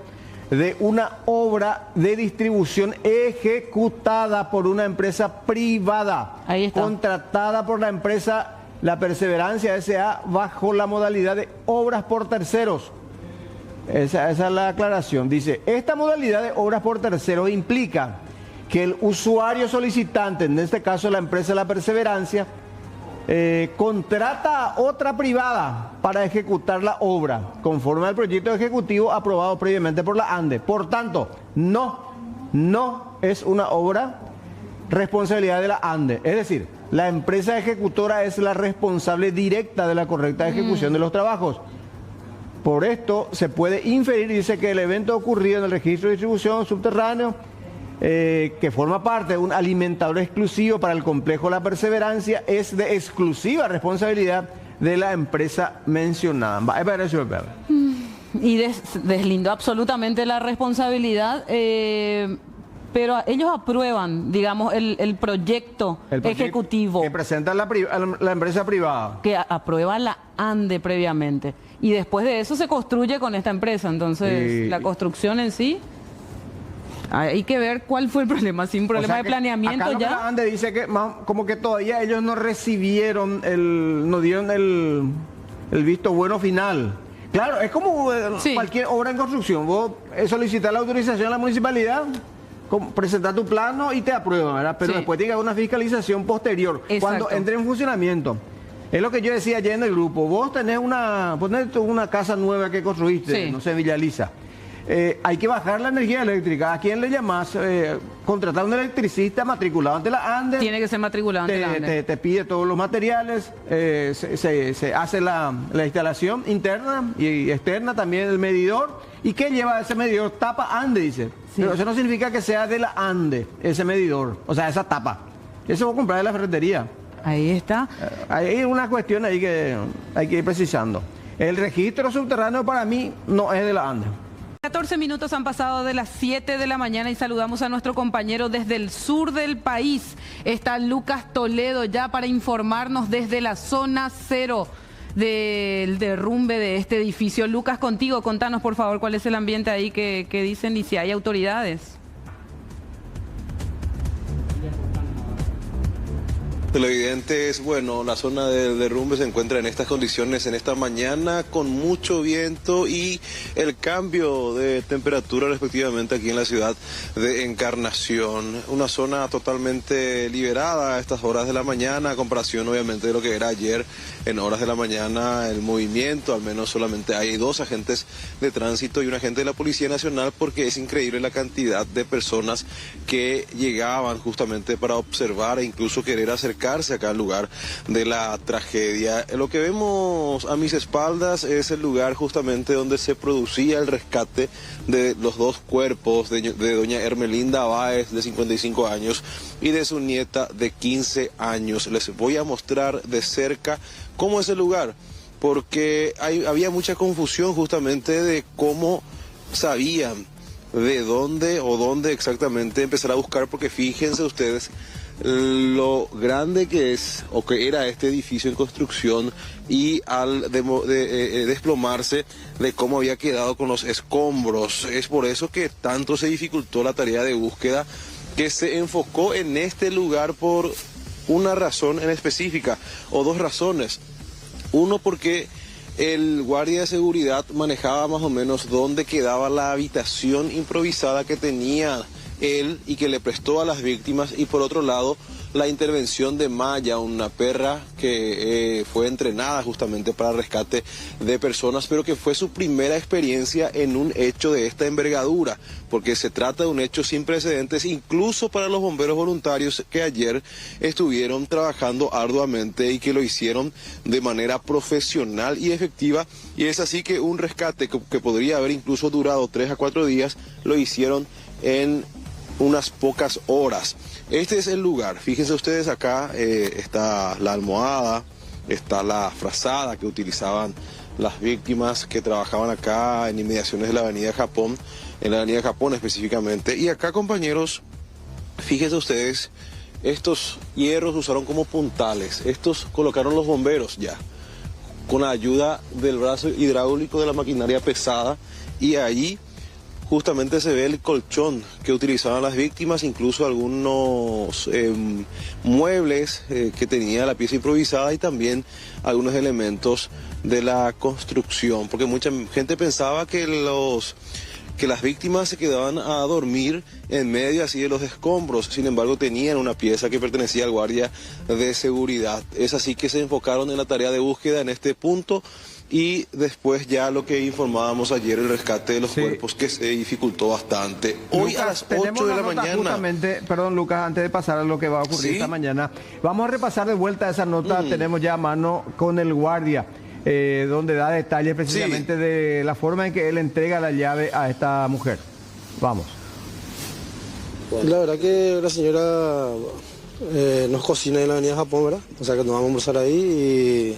de una obra de distribución ejecutada por una empresa privada, contratada por la empresa La Perseverancia S.A. bajo la modalidad de obras por terceros. Esa es la aclaración. Dice, esta modalidad de obras por terceros implica que el usuario solicitante, en este caso la empresa La Perseverancia, contrata a otra privada para ejecutar la obra, conforme al proyecto ejecutivo aprobado previamente por la ANDE. Por tanto, no es una obra responsabilidad de la ANDE. Es decir, la empresa ejecutora es la responsable directa de la correcta ejecución de los trabajos. Por esto se puede inferir, dice, que el evento ocurrido en el registro de distribución subterráneo, que forma parte de un alimentador exclusivo para el complejo La Perseverancia, es de exclusiva responsabilidad de la empresa mencionada. Y deslindó absolutamente la responsabilidad, pero ellos aprueban, digamos, el proyecto ejecutivo. Que presenta la empresa privada. Que aprueba la ANDE previamente. Y después de eso se construye con esta empresa. Entonces, la construcción en sí... Hay que ver cuál fue el problema, sin problema de planeamiento acá ya. La ANDE dice que como que todavía ellos no recibieron no dieron el visto bueno final. Claro, es como cualquier obra en construcción. Vos solicitas la autorización a la municipalidad, presentar tu plano y te aprueban, ¿verdad? Pero después tiene que haber una fiscalización posterior, cuando entre en funcionamiento. Es lo que yo decía ayer en el grupo. Vos tenés ponete una casa nueva que construiste, no sé, en Villa Elisa. Hay que bajar la energía eléctrica. ¿A quién le llamás? Contratar a un electricista matriculado ante la ANDE. Tiene que ser matriculado ante la ANDE. Te pide todos los materiales, se hace la instalación interna y externa también del medidor. ¿Y qué lleva ese medidor? Tapa ANDE, dice. Pero eso no significa que sea de la ANDE, ese medidor. O sea, esa tapa. Eso vos comprar de la ferretería. Ahí está. Hay una cuestión ahí que hay que ir precisando. El registro subterráneo para mí no es de la ANDE. 14 minutos han pasado de las 7 de la mañana y saludamos a nuestro compañero desde el sur del país. Está Lucas Toledo ya para informarnos desde la zona 0 del derrumbe de este edificio. Lucas, contigo, contanos por favor cuál es el ambiente ahí que dicen y si hay autoridades. Televidentes, bueno, la zona del derrumbe se encuentra en estas condiciones en esta mañana con mucho viento y el cambio de temperatura respectivamente aquí en la ciudad de Encarnación. Una zona totalmente liberada a estas horas de la mañana a comparación obviamente de lo que era ayer en horas de la mañana. El movimiento, al menos solamente hay 2 agentes de tránsito y un agente de la Policía Nacional porque es increíble la cantidad de personas que llegaban justamente para observar e incluso querer acercarse acá al lugar de la tragedia. Lo que vemos a mis espaldas es el lugar justamente donde se producía el rescate de los 2 cuerpos de doña Hermelinda Báez, de 55 años, y de su nieta de 15 años. Les voy a mostrar de cerca cómo es el lugar, porque había mucha confusión justamente de cómo sabían de dónde exactamente empezar a buscar, porque fíjense ustedes lo grande que es o que era este edificio en construcción y al desplomarse de cómo había quedado con los escombros. Es por eso que tanto se dificultó la tarea de búsqueda, que se enfocó en este lugar por una razón en específica o 2 razones. Uno, porque el guardia de seguridad manejaba más o menos dónde quedaba la habitación improvisada que tenía él y que le prestó a las víctimas, y por otro lado la intervención de Maya, una perra que fue entrenada justamente para el rescate de personas, pero que fue su primera experiencia en un hecho de esta envergadura, porque se trata de un hecho sin precedentes incluso para los bomberos voluntarios que ayer estuvieron trabajando arduamente y que lo hicieron de manera profesional y efectiva, y es así que un rescate que podría haber incluso durado 3 a 4 días lo hicieron en unas pocas horas. Este es el lugar. Fíjense ustedes, acá está la almohada, está la frazada que utilizaban las víctimas que trabajaban acá en inmediaciones de la Avenida Japón, en la Avenida Japón específicamente. Y acá, compañeros, fíjense ustedes, estos hierros usaron como puntales. Estos colocaron los bomberos ya, con la ayuda del brazo hidráulico de la maquinaria pesada, y ahí justamente se ve el colchón que utilizaban las víctimas, incluso algunos muebles que tenía la pieza improvisada y también algunos elementos de la construcción, porque mucha gente pensaba que las víctimas se quedaban a dormir en medio así de los escombros. Sin embargo, tenían una pieza que pertenecía al guardia de seguridad. Es así que se enfocaron en la tarea de búsqueda en este punto, y después ya lo que informábamos ayer, el rescate de los cuerpos, que se dificultó bastante. Hoy Lucas, a las 8 de la mañana. Justamente, perdón Lucas, antes de pasar a lo que va a ocurrir esta mañana, vamos a repasar de vuelta esa nota. Tenemos ya a mano con el guardia, donde da detalles precisamente de la forma en que él entrega la llave a esta mujer. Vamos. La verdad que la señora nos cocina en la Avenida Japón, ¿verdad? O sea que nos vamos a almorzar ahí, y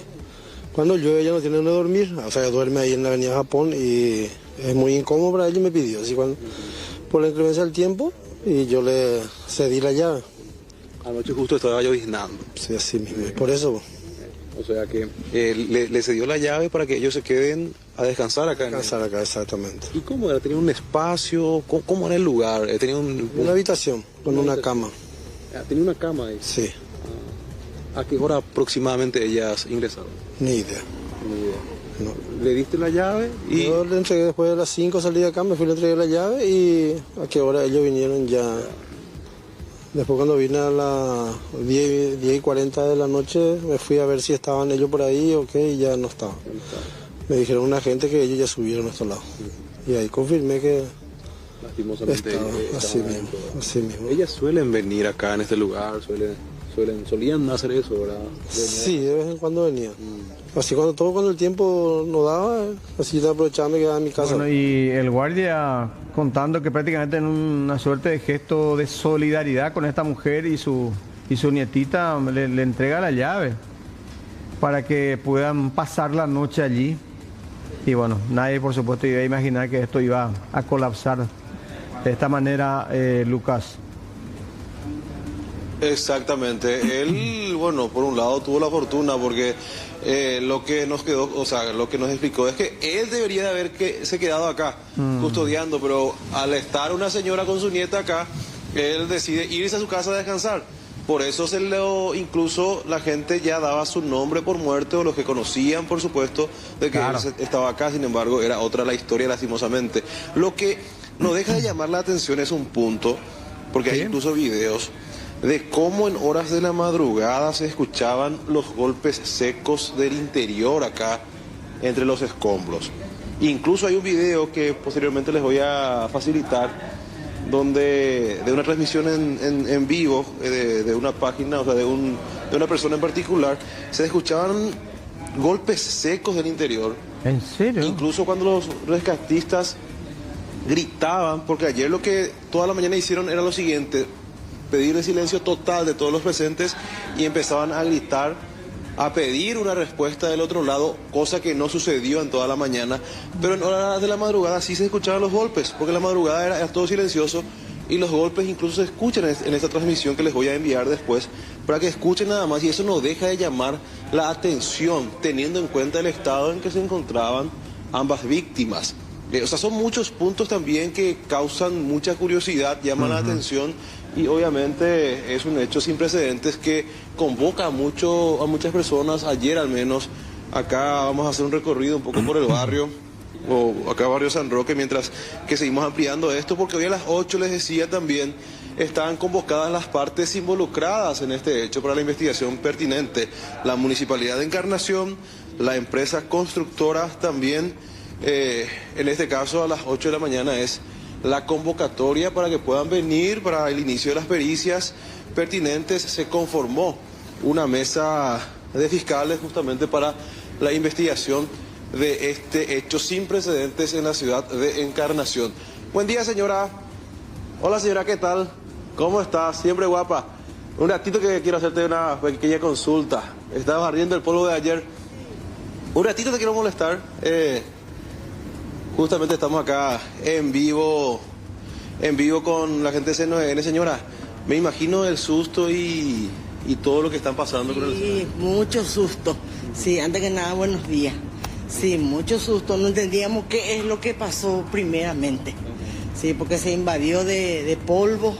cuando llueve ella no tiene donde dormir, o sea, duerme ahí en la Avenida Japón y es muy incómodo para ella, y me pidió, así cuando, por la inclemencia del tiempo, y yo le cedí la llave. Anoche justo estaba lloviznando. Sí, así mismo, por eso. O sea que le cedió la llave para que ellos se queden a descansar acá. Descansar acá, exactamente. ¿Y cómo era? ¿Tenía un espacio? ¿Cómo era el lugar? ¿Tenía una habitación con una cama? ¿Tenía una cama ahí? Sí. ¿A qué hora aproximadamente ellas ingresaron? Ni idea. No. ¿Le diste la llave? Y yo le entregué después de las 5, salí de acá, me fui, le entregué la llave, y a qué hora ellos vinieron ya Después cuando vine a las 10:40 de la noche, me fui a ver si estaban ellos por ahí o qué, y ya no estaban. Me dijeron una gente que ellos ya subieron a estos lados. Y ahí confirmé que Lastimosamente estaba así mismo. Ellas suelen venir acá en este lugar, solían hacer eso, ¿verdad? Sí, de vez en cuando venía. Así cuando el tiempo no daba, así te aprovechaba, me quedaba en mi casa. Bueno, y el guardia contando que prácticamente en una suerte de gesto de solidaridad con esta mujer y su nietita le entrega la llave para que puedan pasar la noche allí. Y bueno, nadie por supuesto iba a imaginar que esto iba a colapsar de esta manera, Lucas. Exactamente. Él, bueno, por un lado tuvo la fortuna porque lo que nos quedó, o sea, lo que nos explicó es que él debería de haberse quedado acá custodiando, pero al estar una señora con su nieta acá, él decide irse a su casa a descansar. Por eso incluso la gente ya daba su nombre por muerto, o los que conocían, por supuesto, de que él estaba acá. Sin embargo, era otra la historia, lastimosamente. Lo que no deja de llamar la atención es un punto, porque hay incluso videos de cómo en horas de la madrugada se escuchaban los golpes secos del interior acá, entre los escombros. Incluso hay un video que posteriormente les voy a facilitar, de una transmisión en vivo de una página, o sea, de una persona en particular, se escuchaban golpes secos del interior. ¿En serio? Incluso cuando los rescatistas gritaban, porque ayer lo que toda la mañana hicieron era lo siguiente: pedir el silencio total de todos los presentes, y empezaban a gritar, a pedir una respuesta del otro lado, cosa que no sucedió en toda la mañana, pero en horas de la madrugada sí se escuchaban los golpes, porque en la madrugada era todo silencioso, y los golpes incluso se escuchan en esta transmisión que les voy a enviar después, para que escuchen nada más, y eso no deja de llamar la atención, teniendo en cuenta el estado en que se encontraban ambas víctimas. O sea, son muchos puntos también que causan mucha curiosidad, llaman la atención, y obviamente es un hecho sin precedentes que convoca a muchas personas. Ayer al menos, acá vamos a hacer un recorrido un poco por el barrio, o acá barrio San Roque, mientras que seguimos ampliando esto, porque hoy a las 8 les decía también, están convocadas las partes involucradas en este hecho para la investigación pertinente. La Municipalidad de Encarnación, la empresa constructora también, en este caso a las 8 de la mañana es la convocatoria para que puedan venir para el inicio de las pericias pertinentes. Se conformó una mesa de fiscales justamente para la investigación de este hecho sin precedentes en la ciudad de Encarnación. Buen día, señora. Hola, señora, ¿qué tal? ¿Cómo estás? Siempre guapa. Un ratito que quiero hacerte una pequeña consulta. Estaba barriendo el polvo de ayer. Un ratito te quiero molestar. Justamente estamos acá en vivo con la gente de CNN, señora. Me imagino el susto y todo lo que están pasando con el... Sí, mucho susto. Sí, antes que nada, buenos días. Sí, mucho susto. No entendíamos qué es lo que pasó primeramente. Sí, porque se invadió de polvo,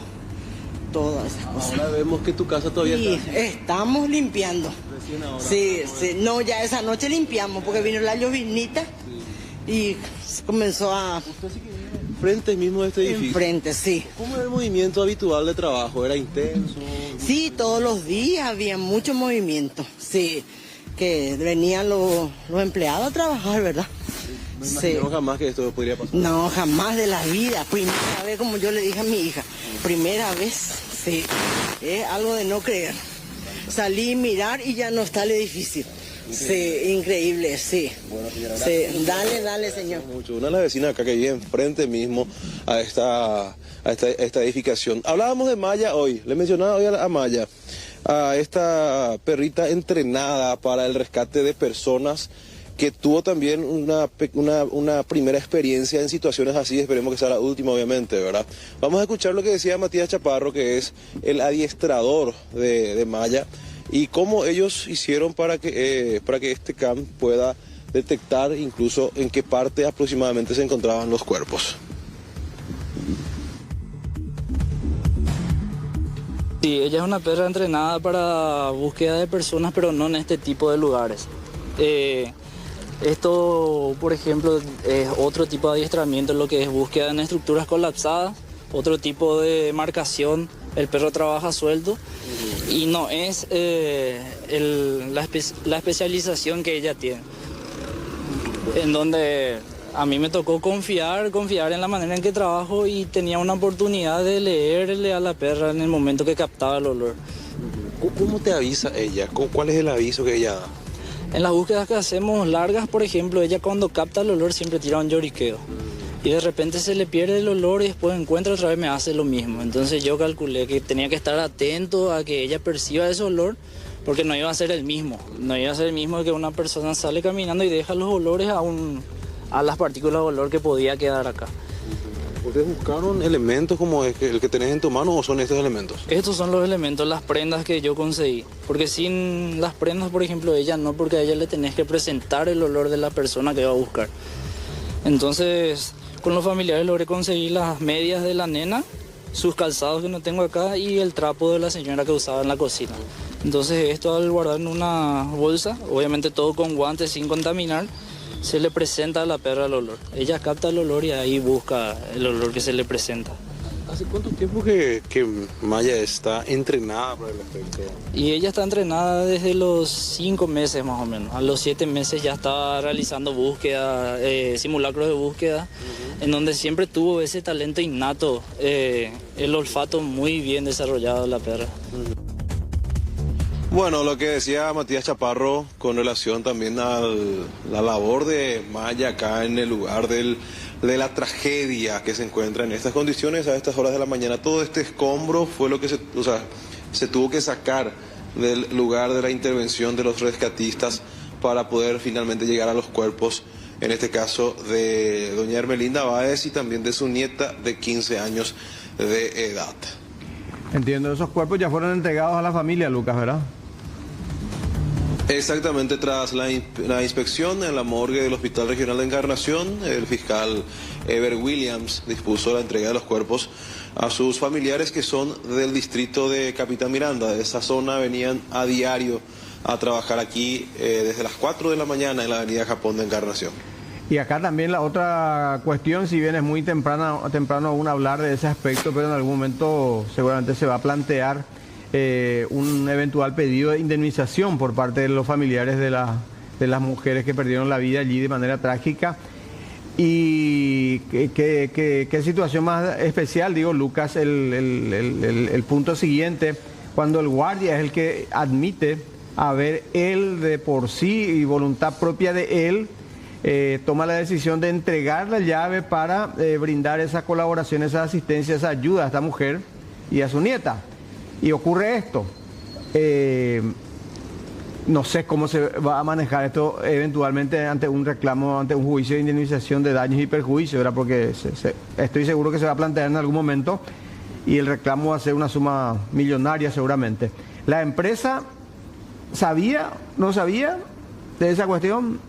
todas esas cosas. Ahora vemos que tu casa todavía está... Estamos limpiando. Sí, sí. No, ya esa noche limpiamos porque vino la llovinita y comenzó a... ¿Usted sí que vive enfrente mismo de este edificio? Enfrente, sí. ¿Cómo era el movimiento habitual de trabajo? ¿Era intenso? Sí, todos los días había mucho movimiento. Sí, que venían los empleados a trabajar, ¿verdad? Me imagino jamás que esto podría pasar. No, jamás de la vida. Primera vez, como yo le dije a mi hija. Primera vez, sí. Es algo de no creer. Salí a mirar y ya no está el edificio. Sí, increíble, sí. Bueno, señora, sí. Dale, señor. Mucho. Una de las vecinas acá que vive enfrente mismo a esta edificación. Hablábamos de Maya hoy. Le mencionaba hoy a Maya, a esta perrita entrenada para el rescate de personas, que tuvo también una primera experiencia en situaciones así. Esperemos que sea la última, obviamente, ¿verdad? Vamos a escuchar lo que decía Matías Chaparro, que es el adiestrador de Maya, y cómo ellos hicieron para que este CAM pueda detectar incluso en qué parte aproximadamente se encontraban los cuerpos. Sí, ella es una perra entrenada para búsqueda de personas, pero no en este tipo de lugares. Esto, por ejemplo, es otro tipo de adiestramiento, lo que es búsqueda en estructuras colapsadas, otro tipo de marcación, el perro trabaja suelto y no es la especialización que ella tiene. En donde a mí me tocó confiar en la manera en que trabajo y tenía una oportunidad de leerle a la perra en el momento que captaba el olor. ¿Cómo te avisa ella? ¿Cuál es el aviso que ella da? En las búsquedas que hacemos largas, por ejemplo, ella cuando capta el olor siempre tira un lloriqueo. Y de repente se le pierde el olor y después encuentra otra vez me hace lo mismo. Entonces yo calculé que tenía que estar atento a que ella perciba ese olor, porque no iba a ser el mismo. No iba a ser el mismo que una persona sale caminando y deja los olores a las partículas de olor que podía quedar acá. ¿Ustedes buscaron elementos como el que tenés en tu mano o son estos elementos? Estos son los elementos, las prendas que yo conseguí. Porque sin las prendas, por ejemplo, ella no, porque a ella le tenés que presentar el olor de la persona que va a buscar. Entonces, con los familiares logré conseguir las medias de la nena, sus calzados que no tengo acá y el trapo de la señora que usaba en la cocina. Entonces esto al guardar en una bolsa, obviamente todo con guantes sin contaminar, se le presenta a la perra el olor. Ella capta el olor y ahí busca el olor que se le presenta. ¿Hace cuánto tiempo que Maya está entrenada para el aspecto? Y ella está entrenada desde los 5 meses más o menos. A los 7 meses ya estaba realizando búsqueda, simulacros de búsqueda, en donde siempre tuvo ese talento innato, el olfato muy bien desarrollado de la perra. Bueno, lo que decía Matías Chaparro con relación también a la labor de Maya acá en el lugar de la tragedia que se encuentra en estas condiciones a estas horas de la mañana. Todo este escombro fue lo que se tuvo que sacar del lugar de la intervención de los rescatistas para poder finalmente llegar a los cuerpos, en este caso de doña Hermelinda Báez y también de su nieta de 15 años de edad. Entiendo, esos cuerpos ya fueron entregados a la familia, Lucas, ¿verdad? Exactamente, tras la inspección en la morgue del Hospital Regional de Encarnación, el fiscal Ever Williams dispuso la entrega de los cuerpos a sus familiares que son del distrito de Capitán Miranda. De esa zona venían a diario a trabajar aquí desde las 4 de la mañana en la avenida Japón de Encarnación. Y acá también la otra cuestión, si bien es muy temprano aún hablar de ese aspecto, pero en algún momento seguramente se va a plantear un eventual pedido de indemnización por parte de los familiares de las mujeres que perdieron la vida allí de manera trágica. Y qué situación más especial, digo, Lucas, el punto siguiente, cuando el guardia es el que admite haber él de por sí y voluntad propia de él, toma la decisión de entregar la llave para brindar esa colaboración, esa asistencia, esa ayuda a esta mujer y a su nieta. Y ocurre esto. No sé cómo se va a manejar esto eventualmente ante un reclamo, ante un juicio de indemnización de daños y perjuicios, ¿verdad? Porque estoy seguro que se va a plantear en algún momento y el reclamo va a ser una suma millonaria seguramente. ¿La empresa no sabía de esa cuestión?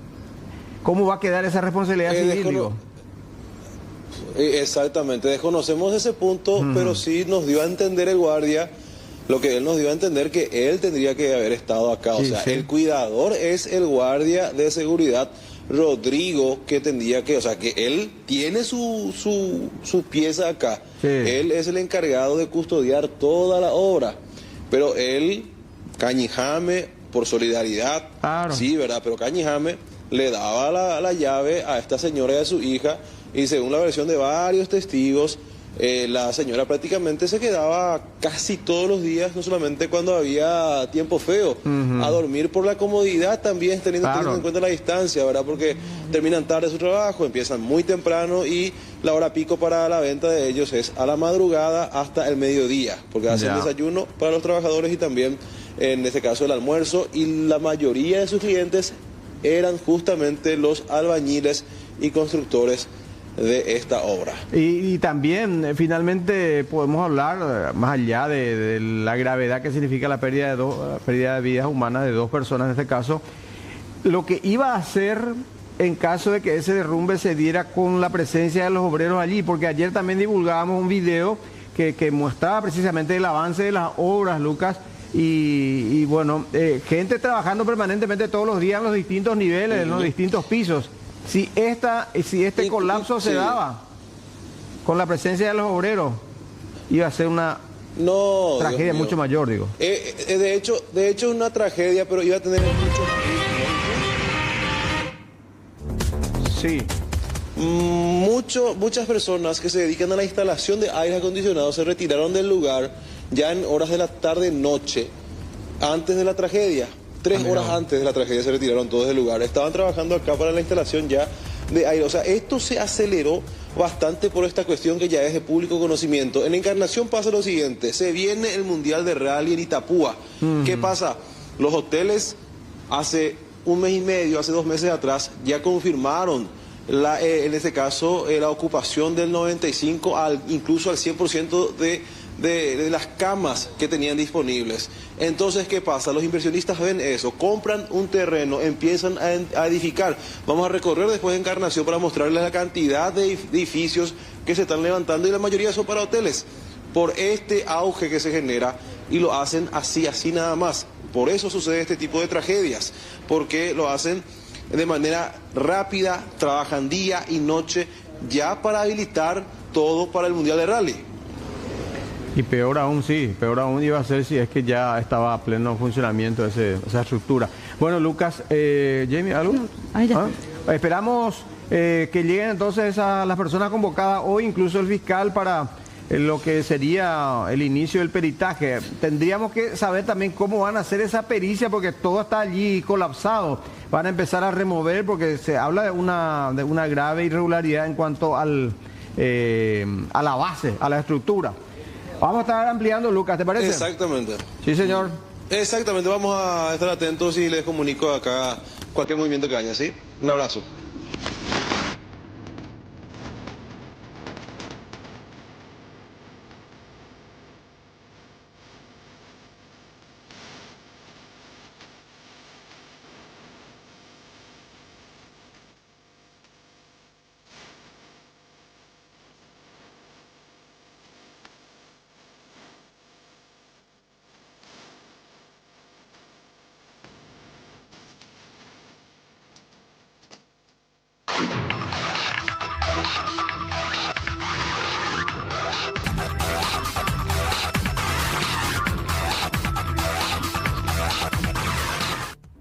¿Cómo va a quedar esa responsabilidad civil, digo? Exactamente, desconocemos ese punto, pero sí nos dio a entender el guardia, lo que él nos dio a entender que él tendría que haber estado acá. Sí, o sea, sí. El cuidador es el guardia de seguridad, Rodrigo, que tendría que, o sea, que él tiene su pieza acá. Sí. Él es el encargado de custodiar toda la obra, pero él, Cañijame, por solidaridad, claro. Sí, ¿verdad? Pero Cañijame le daba la llave a esta señora y a su hija, y según la versión de varios testigos, la señora prácticamente se quedaba casi todos los días, no solamente cuando había tiempo feo, a dormir por la comodidad también, teniendo en cuenta la distancia, ¿verdad? Porque terminan tarde su trabajo, empiezan muy temprano y la hora pico para la venta de ellos es a la madrugada hasta el mediodía, porque hacen desayuno para los trabajadores y también, en este caso, el almuerzo, y la mayoría de sus clientes eran justamente los albañiles y constructores de esta obra. Y también finalmente podemos hablar más allá de la gravedad que significa la pérdida de vidas humanas de 2 personas en este caso, lo que iba a hacer en caso de que ese derrumbe se diera con la presencia de los obreros allí, porque ayer también divulgábamos un video que mostraba precisamente el avance de las obras, Lucas, y bueno, gente trabajando permanentemente todos los días en los distintos niveles, en los distintos pisos. Si este colapso se daba con la presencia de los obreros, iba a ser una tragedia mucho mayor, digo. De hecho una tragedia, pero iba a tener mucho... Sí. Muchas personas que se dedican a la instalación de aire acondicionado se retiraron del lugar ya en horas de la tarde-noche, antes de la tragedia. 3 horas antes de la tragedia se retiraron todos del lugar. Estaban trabajando acá para la instalación ya de aire. O sea, esto se aceleró bastante por esta cuestión que ya es de público conocimiento. En Encarnación pasa lo siguiente: se viene el Mundial de Rally en Itapúa. ¿Qué pasa? Los hoteles hace 1 mes y medio, hace 2 meses atrás, ya confirmaron en este caso la ocupación del 95 incluso al 100% de las camas que tenían disponibles. Entonces, ¿qué pasa? Los inversionistas ven eso, compran un terreno, empiezan a edificar. Vamos a recorrer después de Encarnación para mostrarles la cantidad de edificios que se están levantando, y la mayoría son para hoteles, por este auge que se genera, y lo hacen así nada más. Por eso sucede este tipo de tragedias, porque lo hacen de manera rápida, trabajan día y noche ya para habilitar todo para el Mundial de Rally. Y peor aún iba a ser si es que ya estaba a pleno funcionamiento esa estructura. Bueno, Lucas, Jamie, ¿algo? Esperamos que lleguen entonces a las personas convocadas hoy, incluso el fiscal, para lo que sería el inicio del peritaje. Tendríamos que saber también cómo van a hacer esa pericia, porque todo está allí colapsado. Van a empezar a remover, porque se habla de una grave irregularidad en cuanto a la base, a la estructura. Vamos a estar ampliando, Lucas, ¿te parece? Exactamente. Sí, señor. Exactamente, vamos a estar atentos y les comunico acá cualquier movimiento que haya, ¿sí? Un abrazo.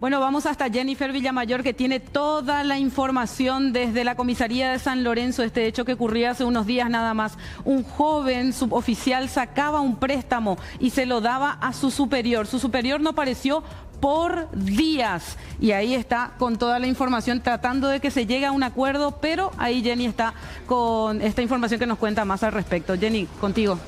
Bueno, vamos hasta Jennifer Villamayor, que tiene toda la información desde la comisaría de San Lorenzo. Este hecho que ocurría hace unos días nada más. Un joven suboficial sacaba un préstamo y se lo daba a su superior. Su superior no apareció por días, y ahí está con toda la información, tratando de que se llegue a un acuerdo, pero ahí Jenny está con esta información que nos cuenta más al respecto. Jenny, contigo.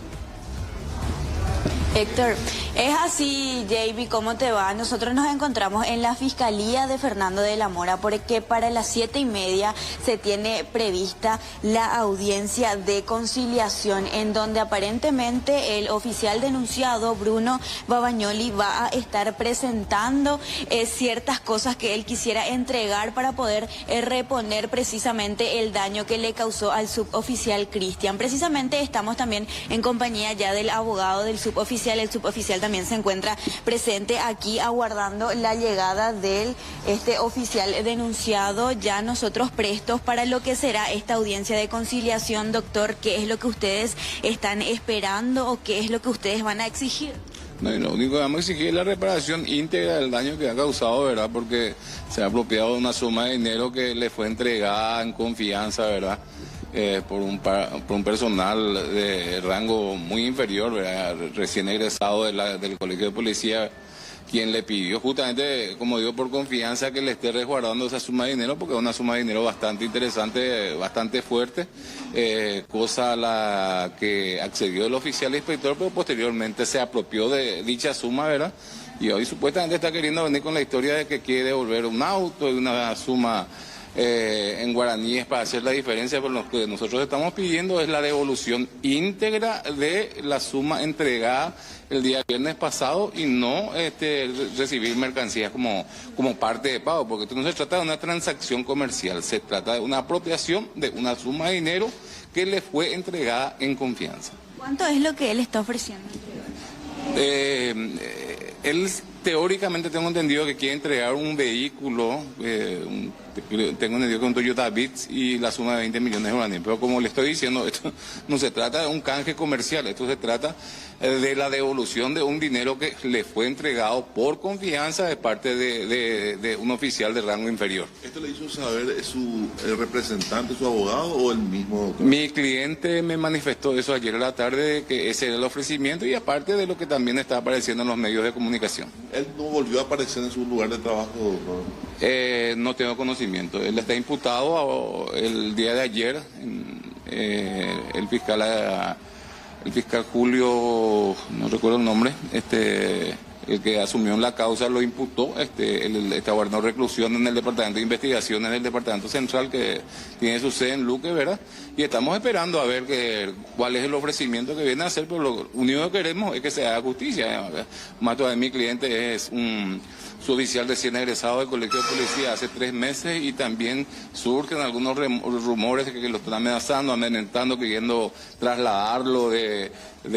Héctor, es así, JB, ¿cómo te va? Nosotros nos encontramos en la Fiscalía de Fernando de la Mora, porque para las 7:30 se tiene prevista la audiencia de conciliación, en donde aparentemente el oficial denunciado, Bruno Babagnoli, va a estar presentando ciertas cosas que él quisiera entregar para poder reponer precisamente el daño que le causó al suboficial Cristian. Precisamente estamos también en compañía ya del abogado del suboficial. El suboficial también se encuentra presente aquí aguardando la llegada del oficial denunciado. Ya nosotros prestos para lo que será esta audiencia de conciliación. Doctor, ¿qué es lo que ustedes están esperando o qué es lo que ustedes van a exigir? No, y lo único que vamos a exigir es la reparación íntegra del daño que ha causado, ¿verdad? Porque se ha apropiado de una suma de dinero que le fue entregada en confianza, ¿verdad? Por un personal de rango muy inferior, ¿verdad? Recién egresado del colegio de policía, quien le pidió justamente, como digo, por confianza, que le esté resguardando esa suma de dinero, porque es una suma de dinero bastante interesante, bastante fuerte, cosa a la que accedió el oficial inspector, pero posteriormente se apropió de dicha suma, ¿verdad? Y hoy supuestamente está queriendo venir con la historia de que quiere devolver un auto y una suma en guaraníes para hacer la diferencia. Pero lo que nosotros estamos pidiendo es la devolución íntegra de la suma entregada el día viernes pasado, y no recibir mercancías como parte de pago, porque esto no se trata de una transacción comercial, se trata de una apropiación de una suma de dinero que le fue entregada en confianza. ¿Cuánto es lo que él está ofreciendo? Él teóricamente, tengo entendido, que quiere entregar un vehículo, tengo entendido con Toyota Bits y la suma de 20 millones de guaraníes. Pero como le estoy diciendo, esto no se trata de un canje comercial, esto se trata de la devolución de un dinero que le fue entregado por confianza de parte de un oficial de rango inferior. ¿Esto le hizo saber el representante, su abogado o el mismo doctor? Mi cliente me manifestó eso ayer a la tarde, que ese era el ofrecimiento y aparte de lo que también está apareciendo en los medios de comunicación. ¿Él no volvió a aparecer en su lugar de trabajo, doctor? No tengo conocimiento. Él está imputado el día de ayer, el fiscal Julio, no recuerdo el nombre, el que asumió en la causa lo imputó, está guardando reclusión en el Departamento de Investigaciones del Departamento Central, que tiene su sede en Luque, ¿verdad? Y estamos esperando a ver cuál es el ofrecimiento que viene a hacer, pero lo único que queremos es que se haga justicia. Mato de mi cliente es un suboficial recién egresado del Colegio de Policía hace 3 meses y también surgen algunos rumores de que lo están amenazando, amedrentando, queriendo trasladarlo de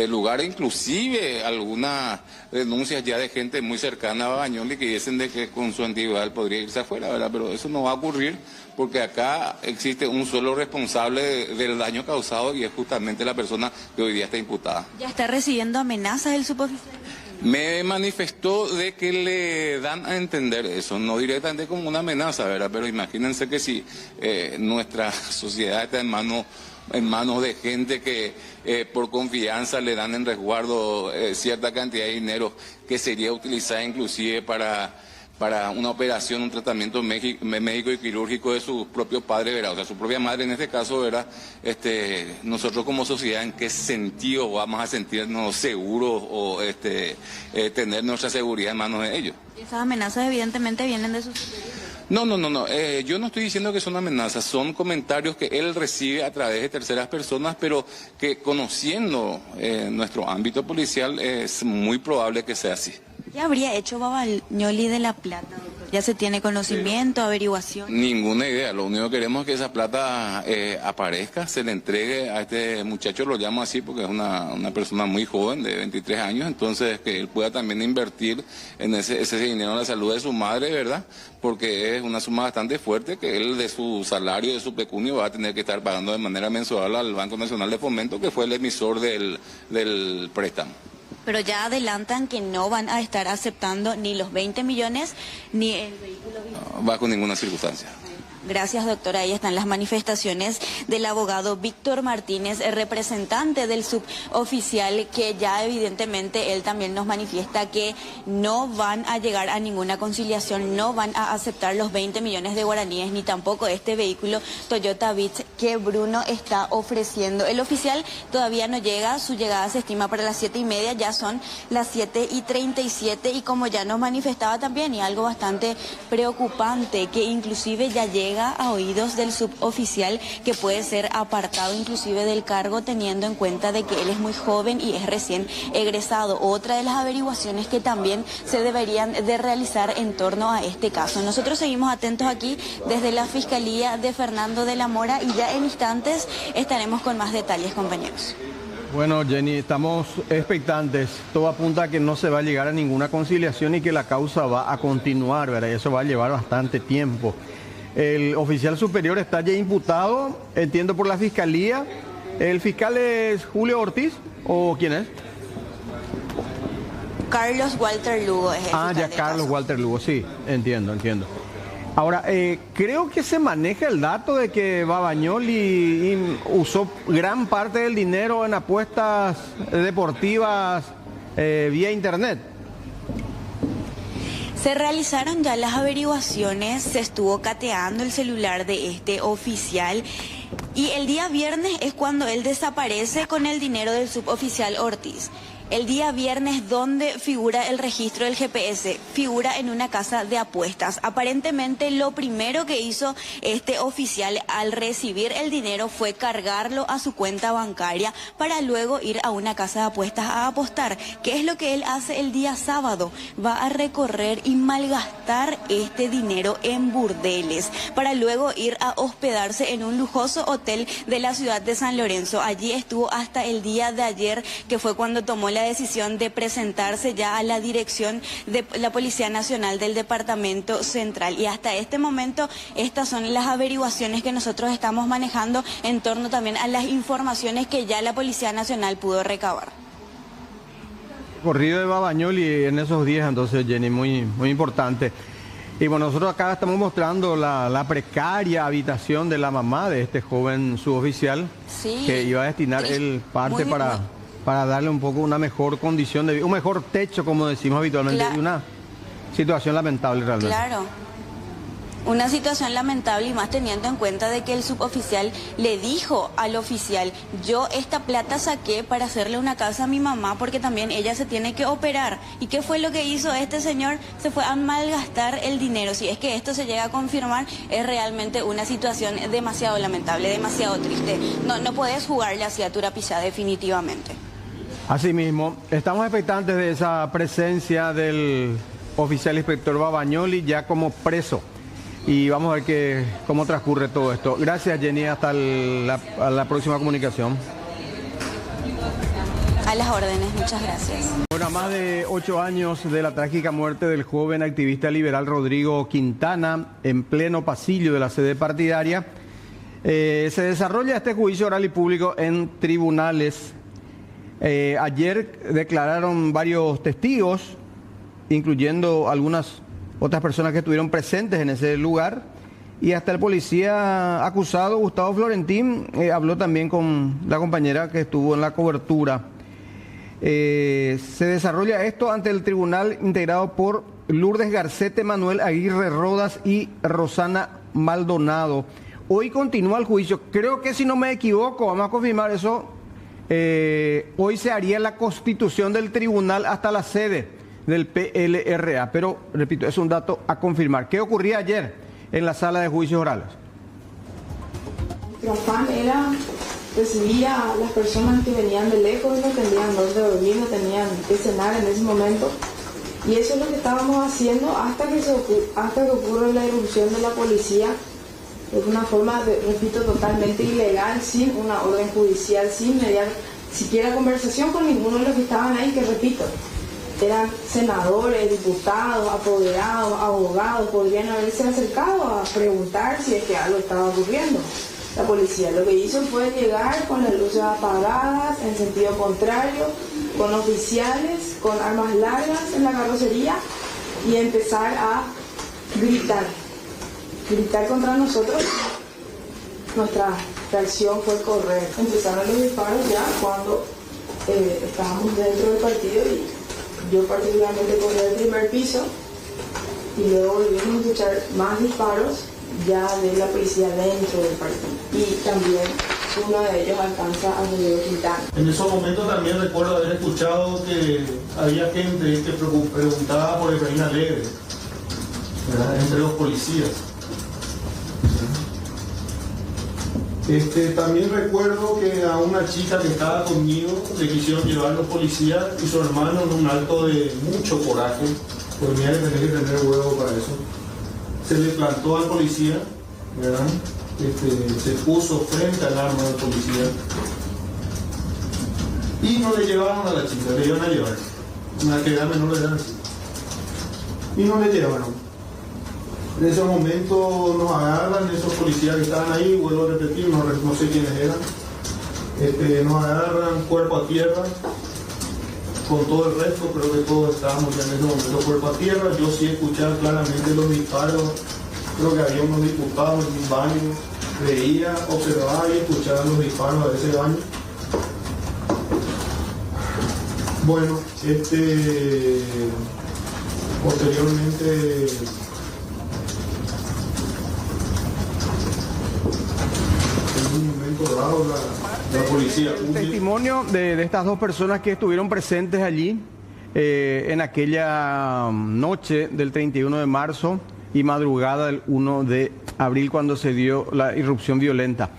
lugar, inclusive algunas denuncias ya de gente muy cercana a Babañoli que dicen de que con su antigüedad él podría irse afuera, ¿verdad? Pero eso no va a ocurrir porque acá existe un solo responsable del daño causado y es justamente la persona que hoy día está imputada. ¿Ya está recibiendo amenazas el suboficial? Me manifestó de que le dan a entender eso, no directamente como una amenaza, ¿verdad? Pero imagínense que si nuestra sociedad está en manos de gente que por confianza le dan en resguardo cierta cantidad de dinero que sería utilizada inclusive para una operación, un tratamiento médico y quirúrgico de su propio padre, ¿verdad? O sea, su propia madre en este caso, ¿verdad? Nosotros como sociedad, ¿en qué sentido vamos a sentirnos seguros o tener nuestra seguridad en manos de ellos? ¿Y esas amenazas evidentemente vienen de sus superiores? No. Yo no estoy diciendo que son amenazas, son comentarios que él recibe a través de terceras personas, pero que conociendo nuestro ámbito policial es muy probable que sea así. ¿Qué habría hecho Babañoli de la plata, doctor? ¿Ya se tiene conocimiento, averiguación? Ninguna idea, lo único que queremos es que esa plata aparezca, se le entregue a este muchacho, lo llamo así porque es una persona muy joven, de 23 años, entonces que él pueda también invertir en ese dinero en la salud de su madre, ¿verdad? Porque es una suma bastante fuerte que él de su salario, de su pecunio, va a tener que estar pagando de manera mensual al Banco Nacional de Fomento, que fue el emisor del préstamo. Pero ya adelantan que no van a estar aceptando ni los 20 millones ni el vehículo. No, bajo ninguna circunstancia. Gracias, doctora. Ahí están las manifestaciones del abogado Víctor Martínez, el representante del suboficial, que ya evidentemente él también nos manifiesta que no van a llegar a ninguna conciliación, no van a aceptar los 20 millones de guaraníes, ni tampoco este vehículo Toyota Bits que Bruno está ofreciendo. El oficial todavía no llega, su llegada se estima para las 7:30, ya son las 7:37 y como ya nos manifestaba también, y algo bastante preocupante, que inclusive ya llega a oídos del suboficial que puede ser apartado inclusive del cargo, teniendo en cuenta de que él es muy joven y es recién egresado. Otra de las averiguaciones que también se deberían de realizar en torno a este caso. Nosotros seguimos atentos aquí desde la Fiscalía de Fernando de la Mora y ya en instantes estaremos con más detalles, compañeros. Bueno, Jenny, estamos expectantes. Todo apunta a que no se va a llegar a ninguna conciliación y que la causa va a continuar, ¿verdad? Y eso va a llevar bastante tiempo. El oficial superior está ya imputado, entiendo, por la Fiscalía. ¿El fiscal es Julio Ortiz o quién es? Carlos Walter Lugo es el fiscal ya Carlos caso. Walter Lugo, sí, entiendo. Ahora, creo que se maneja el dato de que Babañoli usó gran parte del dinero en apuestas deportivas vía internet. Se realizaron ya las averiguaciones, se estuvo cateando el celular de este oficial y el día viernes es cuando él desaparece con el dinero del suboficial Ortiz. El día viernes, donde figura el registro del GPS, figura en una casa de apuestas. Aparentemente lo primero que hizo este oficial al recibir el dinero fue cargarlo a su cuenta bancaria para luego ir a una casa de apuestas a apostar. ¿Qué es lo que él hace el día sábado? Va a recorrer y malgastar este dinero en burdeles para luego ir a hospedarse en un lujoso hotel hotel de la ciudad de San Lorenzo. Allí estuvo hasta el día de ayer, que fue cuando tomó la decisión de presentarse ya a la dirección de la Policía Nacional del Departamento Central. Y hasta este momento estas son las averiguaciones que nosotros estamos manejando en torno también a las informaciones que ya la Policía Nacional pudo recabar. Corrido de Babañoli en esos días, entonces, Jenny, muy importante. Y bueno, nosotros acá estamos mostrando la precaria habitación de la mamá de este joven suboficial, sí, que iba a destinar el parte para darle un poco una mejor condición de vida, un mejor techo, como decimos habitualmente, y una situación lamentable realmente. Claro. Una situación lamentable, y más teniendo en cuenta de que el suboficial le dijo al oficial: yo esta plata saqué para hacerle una casa a mi mamá porque también ella se tiene que operar. ¿Y qué fue lo que hizo este señor? Se fue a malgastar el dinero. Si es que esto se llega a confirmar, es realmente una situación demasiado lamentable, demasiado triste. No puedes jugarle así a Turapillá, definitivamente. Asimismo, estamos expectantes de esa presencia del oficial inspector Babañoli ya como preso. Y vamos a ver cómo transcurre todo esto. Gracias, Jenny, hasta la próxima comunicación. A las órdenes, muchas gracias. Bueno, a más de 8 años de la trágica muerte del joven activista liberal Rodrigo Quintana en pleno pasillo de la sede partidaria, se desarrolla este juicio oral y público en tribunales. Ayer declararon varios testigos, incluyendo algunas otras personas que estuvieron presentes en ese lugar, y hasta el policía acusado, Gustavo Florentín, habló también con la compañera que estuvo en la cobertura. Se desarrolla esto ante el tribunal integrado por Lourdes Garcete, Manuel Aguirre Rodas y Rosana Maldonado. Hoy continúa el juicio, creo que si no me equivoco, vamos a confirmar eso, hoy se haría la constitución del tribunal hasta la sede del PLRA, pero repito, es un dato a confirmar. ¿Qué ocurría ayer en la sala de juicios orales? Nuestro afán era recibir a las personas que venían de lejos, no tenían dónde dormir, no tenían que cenar en ese momento, y eso es lo que estábamos haciendo hasta que ocurre la irrupción de la policía. Es una forma, repito, totalmente ilegal, sin una orden judicial, sin mediar siquiera conversación con ninguno de los que estaban ahí, que repito, eran senadores, diputados, apoderados, abogados, podrían haberse acercado a preguntar si es que algo estaba ocurriendo. La policía lo que hizo fue llegar con las luces apagadas, en sentido contrario, con oficiales, con armas largas en la carrocería, y empezar a gritar contra nosotros. Nuestra reacción fue correr. Empezaron los disparos ya cuando estábamos dentro del partido, y yo particularmente corrí al primer piso, y luego volvimos a escuchar más disparos ya de la policía dentro del partido, y también uno de ellos alcanza a Rodrigo Quintana. En esos momentos también recuerdo haber escuchado que había gente que preguntaba por Efraín Alegre, ¿verdad?, entre los policías. También recuerdo que a una chica que estaba conmigo le quisieron llevar los policías y su hermano, en un acto de mucho coraje, pues mira que tenía que tener huevo para eso, se le plantó al policía, ¿verdad? Se puso frente al arma del policía y no le llevaron a la chica, le iban a llevar, una que era menor de edad, y no le llevaron. En ese momento nos agarran esos policías que estaban ahí, vuelvo a repetir, no sé quiénes eran, nos agarran cuerpo a tierra, con todo el resto, creo que todos estábamos ya en ese momento cuerpo a tierra. Yo sí escuchaba claramente los disparos, creo que había unos diputados en un baño, veía, observaba y escuchaba los disparos de ese baño. Bueno, posteriormente la policía. El testimonio de estas dos personas que estuvieron presentes allí en aquella noche del 31 de marzo y madrugada del 1 de abril, cuando se dio la irrupción violenta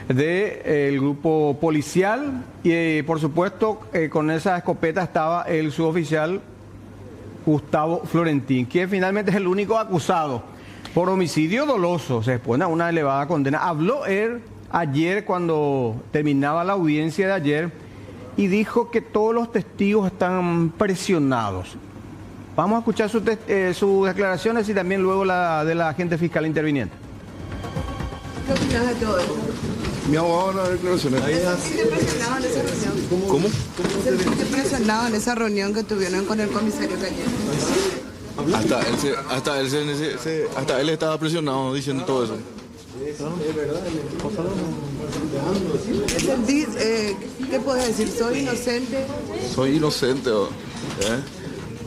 del grupo policial, y por supuesto con esa escopeta estaba el suboficial Gustavo Florentín, que finalmente es el único acusado por homicidio doloso. Se expone a una elevada condena. Habló él ayer cuando terminaba la audiencia de ayer y dijo que todos los testigos están presionados. Vamos a escuchar sus declaraciones y también luego la de la agente fiscal interviniente. ¿Qué opinas de todo esto? Mi abogado en las declaraciones. ¿Se siente presionado en esa reunión? ¿Cómo? ¿Se siente presionado en esa reunión que tuvieron con el comisario Cañete? Hasta él estaba presionado diciendo todo eso. ¿Qué puedes decir? ¿Soy inocente? Soy inocente.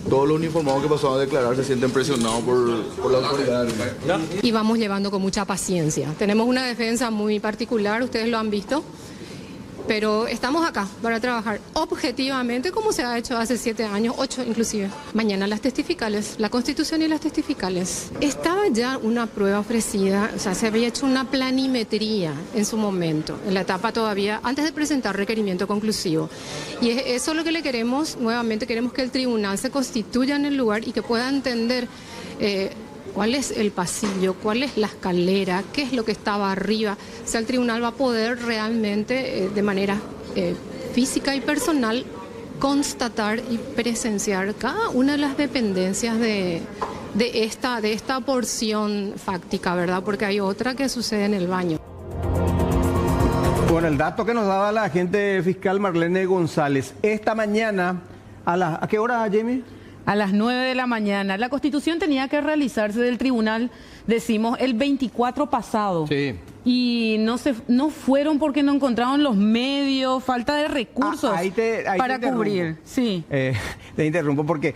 Todos los uniformados que pasaban a declarar se sienten presionados por la autoridad. Y vamos llevando con mucha paciencia. Tenemos una defensa muy particular, ustedes lo han visto, pero estamos acá para trabajar objetivamente como se ha hecho hace 7 años, 8 inclusive. Mañana las testificales, la Constitución y las testificales. Estaba ya una prueba ofrecida, o sea, se había hecho una planimetría en su momento, en la etapa todavía, antes de presentar requerimiento conclusivo. Y eso es lo que le queremos, nuevamente queremos que el tribunal se constituya en el lugar y que pueda entender cuál es el pasillo, cuál es la escalera, qué es lo que estaba arriba. O sea, el tribunal va a poder realmente, de manera física y personal, constatar y presenciar cada una de las dependencias de esta porción fáctica, ¿verdad? Porque hay otra que sucede en el baño. Bueno, el dato que nos daba la agente fiscal Marlene González, esta mañana, ¿a qué hora, Jamie? A las 9 de la mañana. La Constitución tenía que realizarse del tribunal, decimos, el 24 pasado. Sí. Y no fueron porque no encontraron los medios, falta de recursos ahí para cubrir. Sí. Te interrumpo porque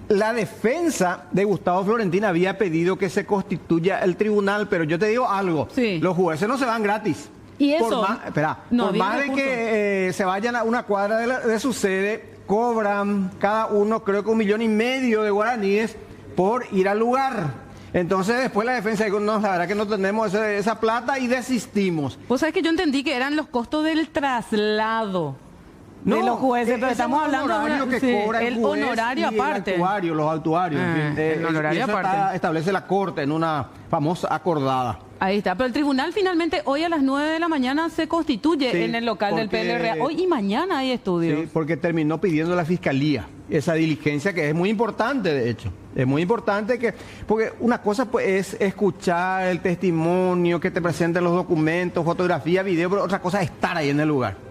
la defensa de Gustavo Florentín había pedido que se constituya el tribunal, pero yo te digo algo, los jueces no se van gratis. Y eso, por más de que se vayan a una cuadra de su sede, cobran cada uno creo que 1,5 millones de guaraníes por ir al lugar. Entonces después la defensa dijo, no, la verdad que no tenemos esa plata y desistimos. Vos sabés que yo entendí que eran los costos del traslado de los jueces, pero estamos hablando el honorario aparte. Los autuarios. El honorario aparte. Establece la Corte en una famosa acordada. Ahí está, pero el tribunal finalmente hoy a las 9 de la mañana se constituye en el local del PLRA. Hoy y mañana hay estudios. Sí, porque terminó pidiendo la Fiscalía esa diligencia que es muy importante, de hecho. Es muy importante porque una cosa pues es escuchar el testimonio, que te presenten los documentos, fotografía, video, pero otra cosa es estar ahí en el lugar.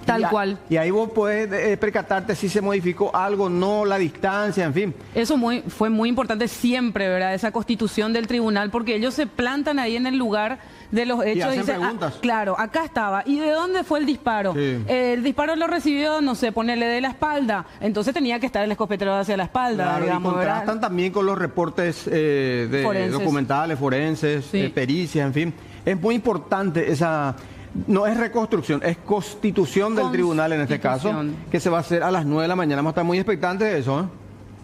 Tal cual. Y ahí vos puedes percatarte si se modificó algo, no, la distancia, en fin. Eso fue muy importante siempre, ¿verdad? Esa constitución del tribunal, porque ellos se plantan ahí en el lugar de los hechos. Y hacen preguntas. Claro, acá estaba. ¿Y de dónde fue el disparo? Sí. El disparo lo recibió, no sé, ponerle de la espalda. Entonces tenía que estar el escopetero hacia la espalda, claro, digamos, y contrastan, ¿verdad? También con los reportes forenses. Documentales, forenses, pericias, en fin. Es muy importante esa... No es reconstrucción, es constitución del tribunal en este caso, que se va a hacer a las 9 de la mañana. Vamos a estar muy expectantes de eso,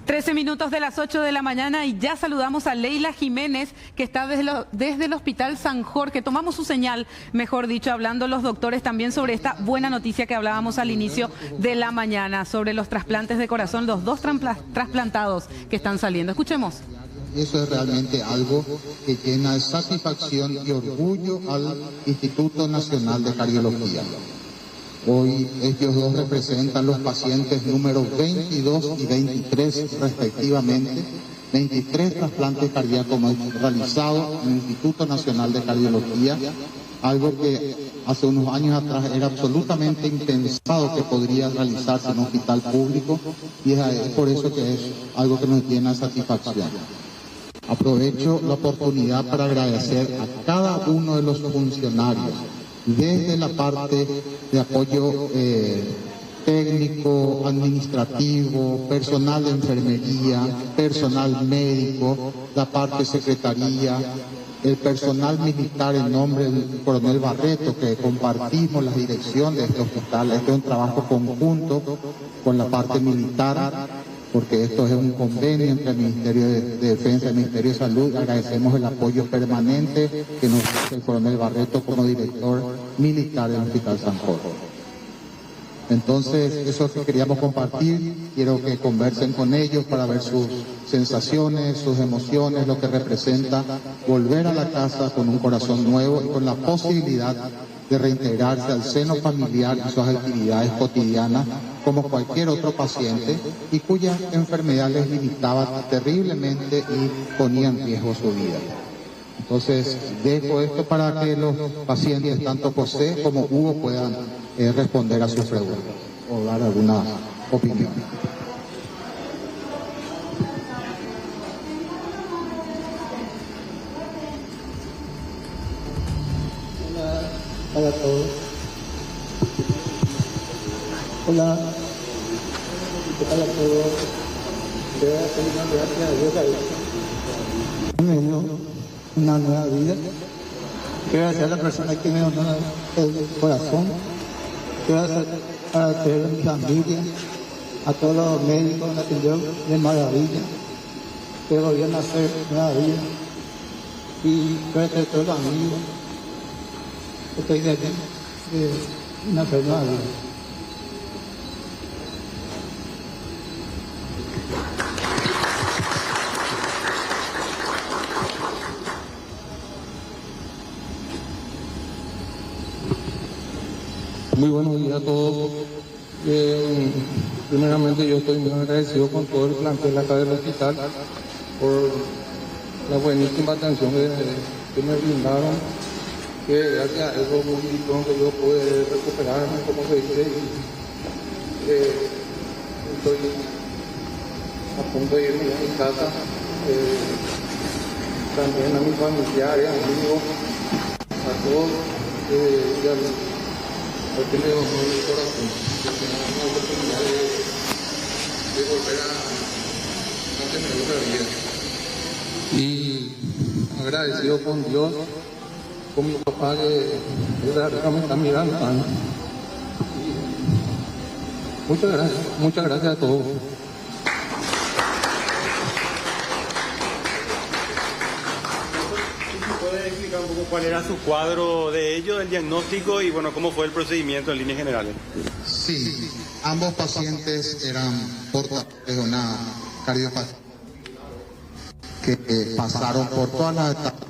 13 minutos de las 8 de la mañana y ya saludamos a Leila Jiménez, que está desde el Hospital San Jorge. Tomamos su señal, mejor dicho, hablando los doctores también sobre esta buena noticia que hablábamos al inicio de la mañana, sobre los trasplantes de corazón, los 2 trasplantados que están saliendo. Escuchemos. Eso es realmente algo que llena de satisfacción y orgullo al Instituto Nacional de Cardiología. Hoy ellos 2 representan los pacientes números 22 y 23 respectivamente. 23 trasplantes cardíacos realizados en el Instituto Nacional de Cardiología, algo que hace unos años atrás era absolutamente impensado que podría realizarse en un hospital público, y es por eso que es algo que nos llena de satisfacción. Aprovecho la oportunidad para agradecer a cada uno de los funcionarios, desde la parte de apoyo técnico, administrativo, personal de enfermería, personal médico, la parte secretaría, el personal militar en nombre del coronel Barreto, que compartimos la dirección de este hospital. Este es un trabajo conjunto con la parte militar, porque esto es un convenio entre el Ministerio de Defensa y el Ministerio de Salud. Agradecemos el apoyo permanente que nos da el coronel Barreto como director militar del Hospital San Jorge. Entonces, eso es lo que queríamos compartir. Quiero que conversen con ellos para ver sus sensaciones, sus emociones, lo que representa volver a la casa con un corazón nuevo y con la posibilidad de reintegrarse al seno familiar y sus actividades cotidianas como cualquier otro paciente y cuya enfermedad les limitaba terriblemente y ponía en riesgo su vida. Entonces, dejo esto para que los pacientes, tanto José como Hugo, puedan responder a sus preguntas o dar alguna opinión. Hola a todos. Hola. ¿Qué tal a todos? Gracias a Dios ahí. Me dio una nueva vida. Gracias a la persona que me donó el corazón. Gracias a mi familia, a todos los médicos que me atendieron de maravilla, que volvieron a hacer maravilla. Y gracias a todos los amigos. Estoy de aquí, de una persona. Muy buenos días a todos. Primeramente yo estoy muy agradecido con todo el plantel acá del hospital por la buenísima atención que me brindaron, que gracias a eso pronto yo pude recuperarme, como se dice, y estoy a punto de irme a mi casa, también a mis familiares, amigos, a todos, y a que me donó el corazón, que tenemos la oportunidad de volver a tener otra vida. Y agradecido con Dios, con mi papá que me está mirando. Muchas gracias a todos. ¿Puede explicar un poco cuál era su cuadro de ello, el diagnóstico y bueno, cómo fue el procedimiento en líneas generales? Sí, ambos pacientes eran portadores de una cardiopatía que pasaron por todas las etapas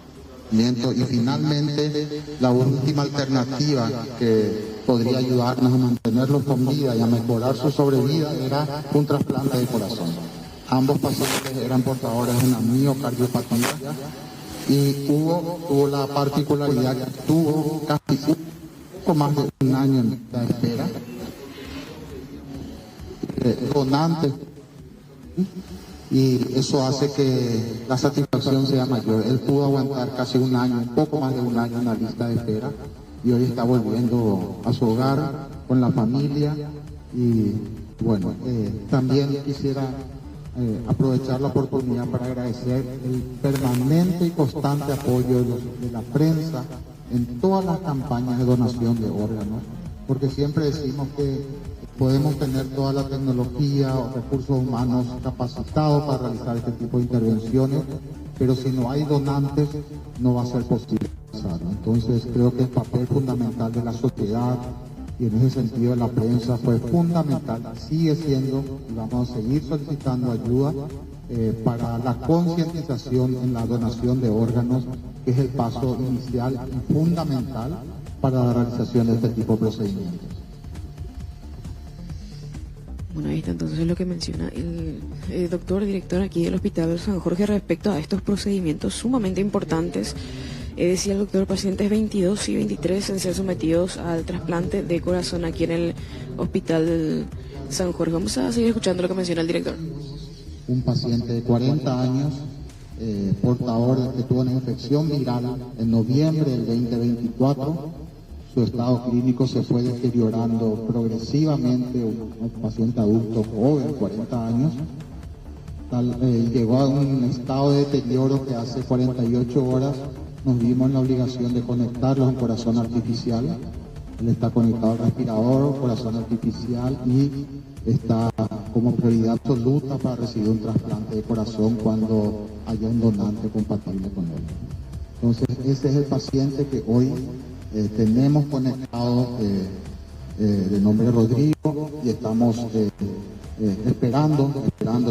y finalmente la última alternativa que podría ayudarnos a mantenerlos con vida y a mejorar su sobrevida era un trasplante de corazón. Ambos pacientes eran portadores de una miocardiopatía y Hugo tuvo la particularidad que tuvo casi un poco más de un año en lista de espera, donante, y eso hace que la satisfacción sea mayor. Él pudo aguantar casi un año, un poco más de un año en la lista de espera y hoy está volviendo a su hogar con la familia. Y bueno, también quisiera aprovechar la oportunidad para agradecer el permanente y constante apoyo de la prensa en todas las campañas de donación de órganos, porque siempre decimos que podemos tener toda la tecnología o recursos humanos capacitados para realizar este tipo de intervenciones, pero si no hay donantes no va a ser posible. Entonces creo que el papel fundamental de la sociedad y en ese sentido la prensa fue fundamental, sigue siendo, y vamos a seguir solicitando ayuda para la concientización en la donación de órganos, que es el paso inicial y fundamental para la realización de este tipo de procedimientos. Bueno, ahí está entonces lo que menciona el doctor, director aquí del Hospital San Jorge respecto a estos procedimientos sumamente importantes. Decía el doctor, pacientes 22 y 23 en ser sometidos al trasplante de corazón aquí en el Hospital San Jorge. Vamos a seguir escuchando lo que menciona el director. Un paciente de 40 años, portador que tuvo una infección viral en noviembre del 2024. Su estado clínico se fue deteriorando progresivamente, un paciente adulto joven, 40 años. Llegó a un estado de deterioro que hace 48 horas nos vimos en la obligación de conectarlo a un corazón artificial. Él está conectado al respirador, corazón artificial, y está como prioridad absoluta para recibir un trasplante de corazón cuando haya un donante compatible con él. Entonces, ese es el paciente que hoy tenemos conectado, de nombre Rodrigo, y estamos esperando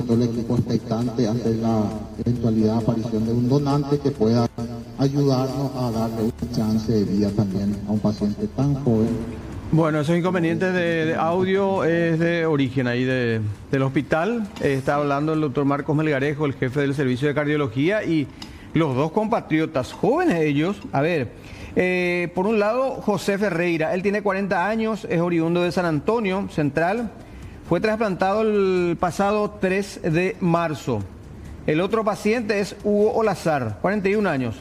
todo el equipo expectante ante la eventualidad de aparición de un donante que pueda ayudarnos a darle una chance de vida también a un paciente tan joven. Bueno, esos inconvenientes de audio es de origen ahí del hospital. Está hablando el doctor Marcos Melgarejo, el jefe del servicio de cardiología, y los dos compatriotas jóvenes ellos. A ver, por un lado, José Ferreira, él tiene 40 años, es oriundo de San Antonio Central, fue trasplantado el pasado 3 de marzo. El otro paciente es Hugo Olazar, 41 años,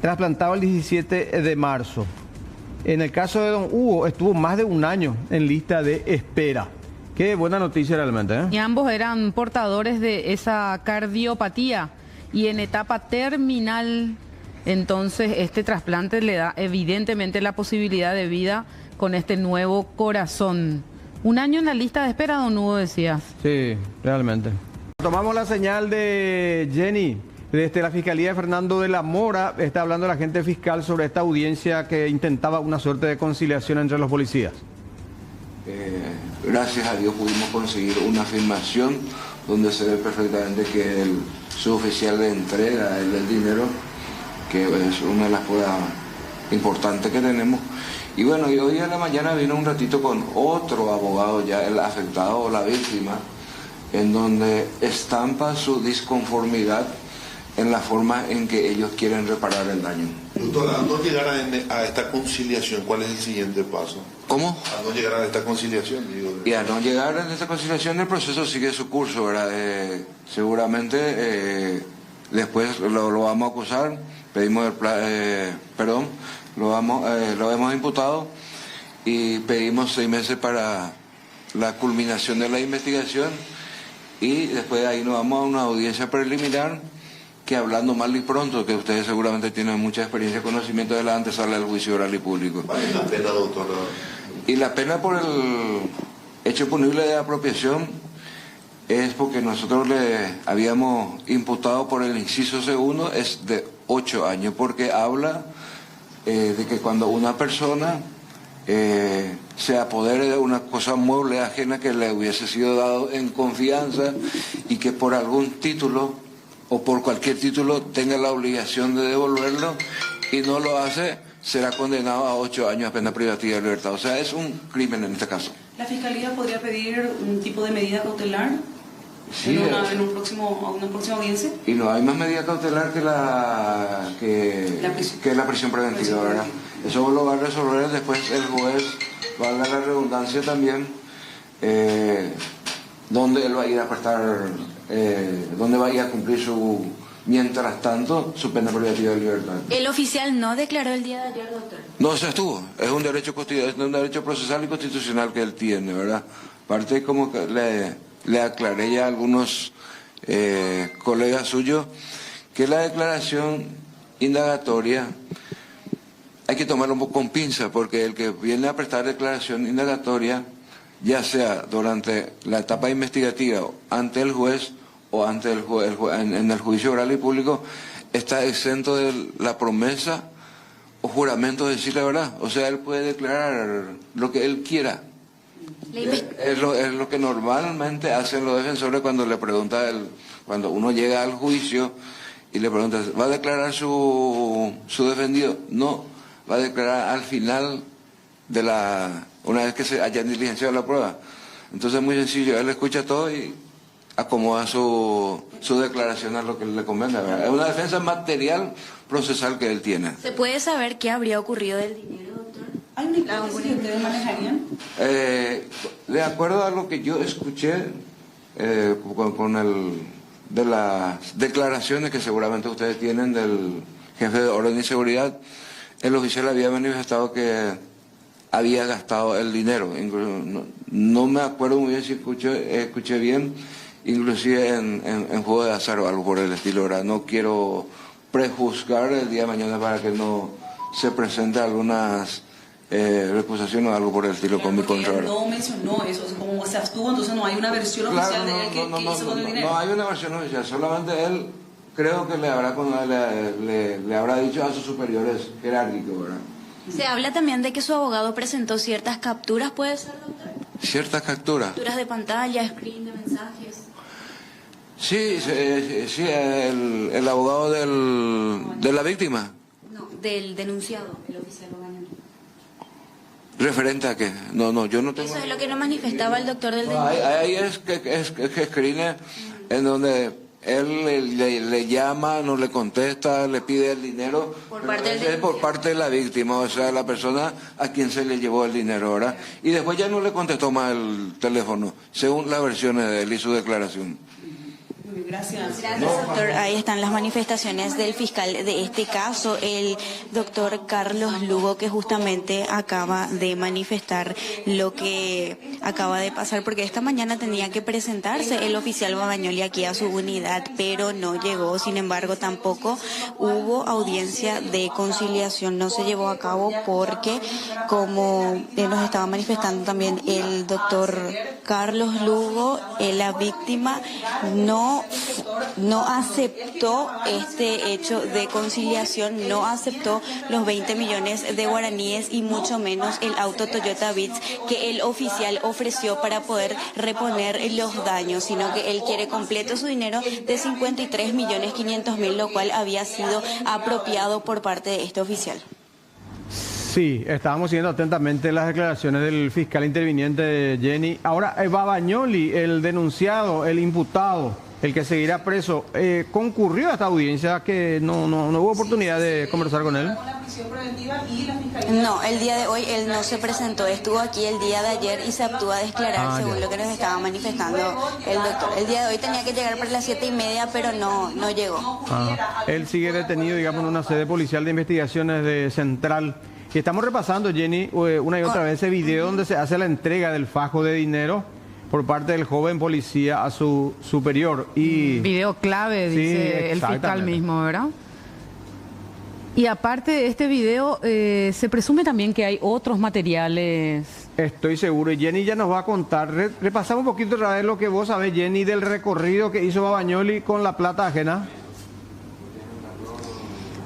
trasplantado el 17 de marzo. En el caso de don Hugo, estuvo más de un año en lista de espera. Qué buena noticia realmente, ¿eh? Y ambos eran portadores de esa cardiopatía y en etapa terminal. Entonces, este trasplante le da evidentemente la posibilidad de vida con este nuevo corazón. Un año en la lista de espera, don Hugo, decías. Sí, realmente. Tomamos la señal de Jenny. Desde la Fiscalía de Fernando de la Mora está hablando el agente fiscal sobre esta audiencia que intentaba una suerte de conciliación entre los policías. Gracias a Dios pudimos conseguir una afirmación donde se ve perfectamente que el suboficial de entrega del dinero, que es una de las pruebas importantes que tenemos. Y bueno, y hoy en la mañana vino un ratito con otro abogado, ya el afectado o la víctima, en donde estampa su disconformidad en la forma en que ellos quieren reparar el daño. Doctor, al no llegar a esta conciliación, ¿cuál es el siguiente paso? ¿Cómo? Al no llegar a esta conciliación, digo. Y al no llegar a esta conciliación, el proceso sigue su curso, ¿verdad? Seguramente después lo vamos a acusar, pedimos lo hemos imputado y pedimos 6 meses para la culminación de la investigación y después de ahí nos vamos a una audiencia preliminar que, hablando mal y pronto, que ustedes seguramente tienen mucha experiencia y conocimiento de la antesala del juicio oral y público. ¿Cuál es la pena, doctor? Y la pena por el hecho punible de apropiación es porque nosotros le habíamos imputado por el inciso segundo, es de 8 años, porque habla de que cuando una persona se apodere de una cosa mueble ajena que le hubiese sido dado en confianza y que por algún título o por cualquier título tenga la obligación de devolverlo y no lo hace, será condenado a 8 años a pena privativa de libertad. O sea, es un crimen en este caso. ¿La Fiscalía podría pedir un tipo de medida cautelar sí, en una próxima audiencia? Y no hay más medida cautelar que la prisión preventiva, ¿verdad? Eso lo va a resolver después el juez, valga la redundancia también, donde él va a ir a prestar, donde va a ir a cumplir mientras tanto, su pena privativa de libertad. El oficial no declaró el día de ayer, doctor. No se estuvo, es un derecho procesal y constitucional que él tiene, ¿verdad? Aparte, como que le aclaré ya a algunos colegas suyos que la declaración indagatoria hay que tomarlo un poco con pinza, porque el que viene a prestar declaración indagatoria, ya sea durante la etapa investigativa ante el juez o ante en el juicio oral y público, está exento de la promesa o juramento de decir la verdad. O sea, él puede declarar lo que él quiera. Es lo que normalmente hacen los defensores cuando le pregunta cuando uno llega al juicio y le pregunta, ¿va a declarar su defendido? No, va a declarar al final de una vez que se haya diligenciado la prueba. Entonces es muy sencillo, él escucha todo y acomoda su declaración a lo que le convenga, ¿verdad? Es una defensa material procesal que él tiene. ¿Se puede saber qué habría ocurrido del dinero, doctor? ¿Hay una hipótesis que ustedes manejarían? De acuerdo a lo que yo escuché de las declaraciones que seguramente ustedes tienen del jefe de orden y seguridad, el oficial había manifestado que había gastado el dinero. No me acuerdo muy bien si escuché bien, inclusive en juego de azar o algo por el estilo, ¿verdad? No quiero prejuzgar el día de mañana para que no se presente algunas recusaciones o algo por el estilo con mi contra. No mencionó eso, como se abstuvo, entonces no hay una versión oficial de él que hizo con el dinero. No hay una versión oficial, solamente él creo que le habrá dicho a sus superiores jerárquicos, ¿verdad? Se habla también de que su abogado presentó ciertas capturas, ¿puede ser, doctor? ciertas capturas. Capturas de pantalla, screen de mensajes. Sí, el abogado de la víctima. No, del denunciado, el oficial Bavagnoli. ¿Referente a qué? No, yo no tengo... Eso es lo que nos manifestaba el doctor del denunciado. Ahí es que screen en donde él le llama, no le contesta, le pide el dinero. Por parte de la víctima, o sea, la persona a quien se le llevó el dinero, ¿verdad? Y después ya no le contestó más el teléfono, según las versiones de él y su declaración. Gracias, doctor. Ahí están las manifestaciones del fiscal de este caso, el doctor Carlos Lugo, que justamente acaba de manifestar lo que acaba de pasar, porque esta mañana tenía que presentarse el oficial Bavagnoli aquí a su unidad, pero no llegó. Sin embargo, tampoco hubo audiencia de conciliación, no se llevó a cabo porque, como nos estaba manifestando también el doctor Carlos Lugo, la víctima no aceptó este hecho de conciliación, no aceptó los 20 millones de guaraníes y mucho menos el auto Toyota Vitz que el oficial ofreció para poder reponer los daños, sino que él quiere completo su dinero de 53.500.000, lo cual había sido apropiado por parte de este oficial. Sí, estábamos siguiendo atentamente las declaraciones del fiscal interviniente Jenny. Ahora, Bavagnoli, el denunciado, el imputado, el que seguirá preso, concurrió a esta audiencia, que no hubo oportunidad de conversar con él. No, el día de hoy él no se presentó, estuvo aquí el día de ayer y se actuó a declarar según lo que nos estaba manifestando el doctor. El día de hoy tenía que llegar para las 7:30, pero no llegó. Él sigue detenido, digamos, en una sede policial de investigaciones de Central. Y estamos repasando, Jenny, una y otra vez ese video donde se hace la entrega del fajo de dinero por parte del joven policía a su superior. Y video clave, dice el fiscal mismo, ¿verdad? Y aparte de este video, se presume también que hay otros materiales. Estoy seguro, y Jenny ya nos va a contar. Repasamos un poquito otra vez lo que vos sabés, Jenny, del recorrido que hizo Bavagnoli con la plata ajena.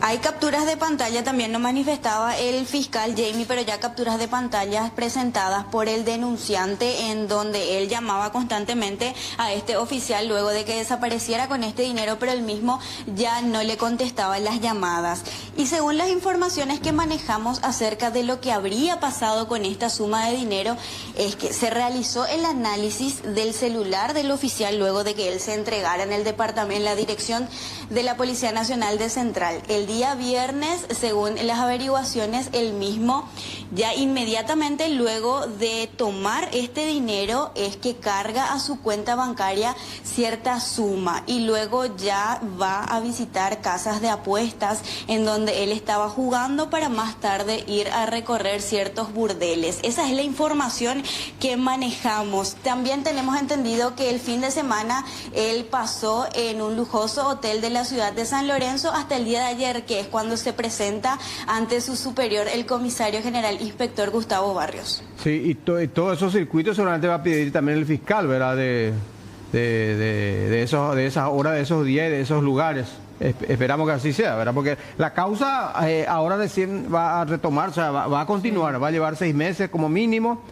Hay capturas de pantalla, también nos manifestaba el fiscal Jamie, pero ya capturas de pantallas presentadas por el denunciante, en donde él llamaba constantemente a este oficial luego de que desapareciera con este dinero, pero él mismo ya no le contestaba las llamadas. Y según las informaciones que manejamos acerca de lo que habría pasado con esta suma de dinero, es que se realizó el análisis del celular del oficial luego de que él se entregara en el departamento, en la dirección de la Policía Nacional de Central. El día viernes, según las averiguaciones, el mismo ya inmediatamente luego de tomar este dinero es que carga a su cuenta bancaria cierta suma y luego ya va a visitar casas de apuestas en donde él estaba jugando para más tarde ir a recorrer ciertos burdeles. Esa es la información que manejamos. También tenemos entendido que el fin de semana él pasó en un lujoso hotel de la ciudad de San Lorenzo hasta el día de ayer, que es cuando se presenta ante su superior el comisario general inspector Gustavo Barrios. Sí, y todos esos circuitos seguramente va a pedir también el fiscal, ¿verdad? De esas horas, de esos días y de esos lugares. Esperamos que así sea, ¿verdad? Porque la causa ahora recién va a retomar, o sea, va a continuar, va a llevar 6 meses como mínimo.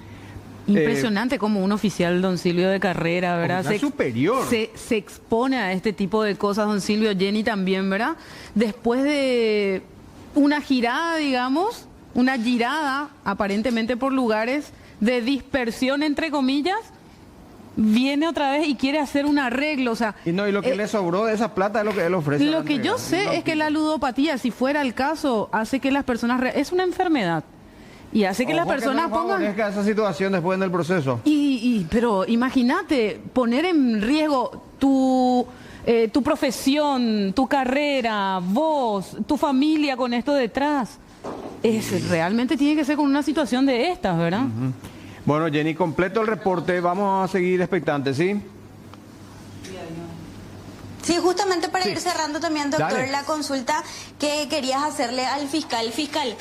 Impresionante como un oficial, don Silvio, de carrera, ¿verdad? Superior. Se expone a este tipo de cosas, don Silvio. Jenny también, ¿verdad? Después de una girada, digamos, una girada aparentemente por lugares de dispersión, entre comillas, viene otra vez y quiere hacer un arreglo, o sea... Y lo que le sobró de esa plata es lo que él ofrece. Lo que yo sé es que la ludopatía, si fuera el caso, hace que las personas... Es una enfermedad. Y hace que las personas pongan... esa situación después del proceso. Pero imagínate, poner en riesgo tu profesión, tu carrera, vos, tu familia con esto detrás. Realmente tiene que ser con una situación de estas, ¿verdad? Bueno, Jenny, completo el reporte. Vamos a seguir expectantes, ¿sí? Sí, justamente para ir cerrando también, doctor, la consulta que querías hacerle al fiscal. Fiscal,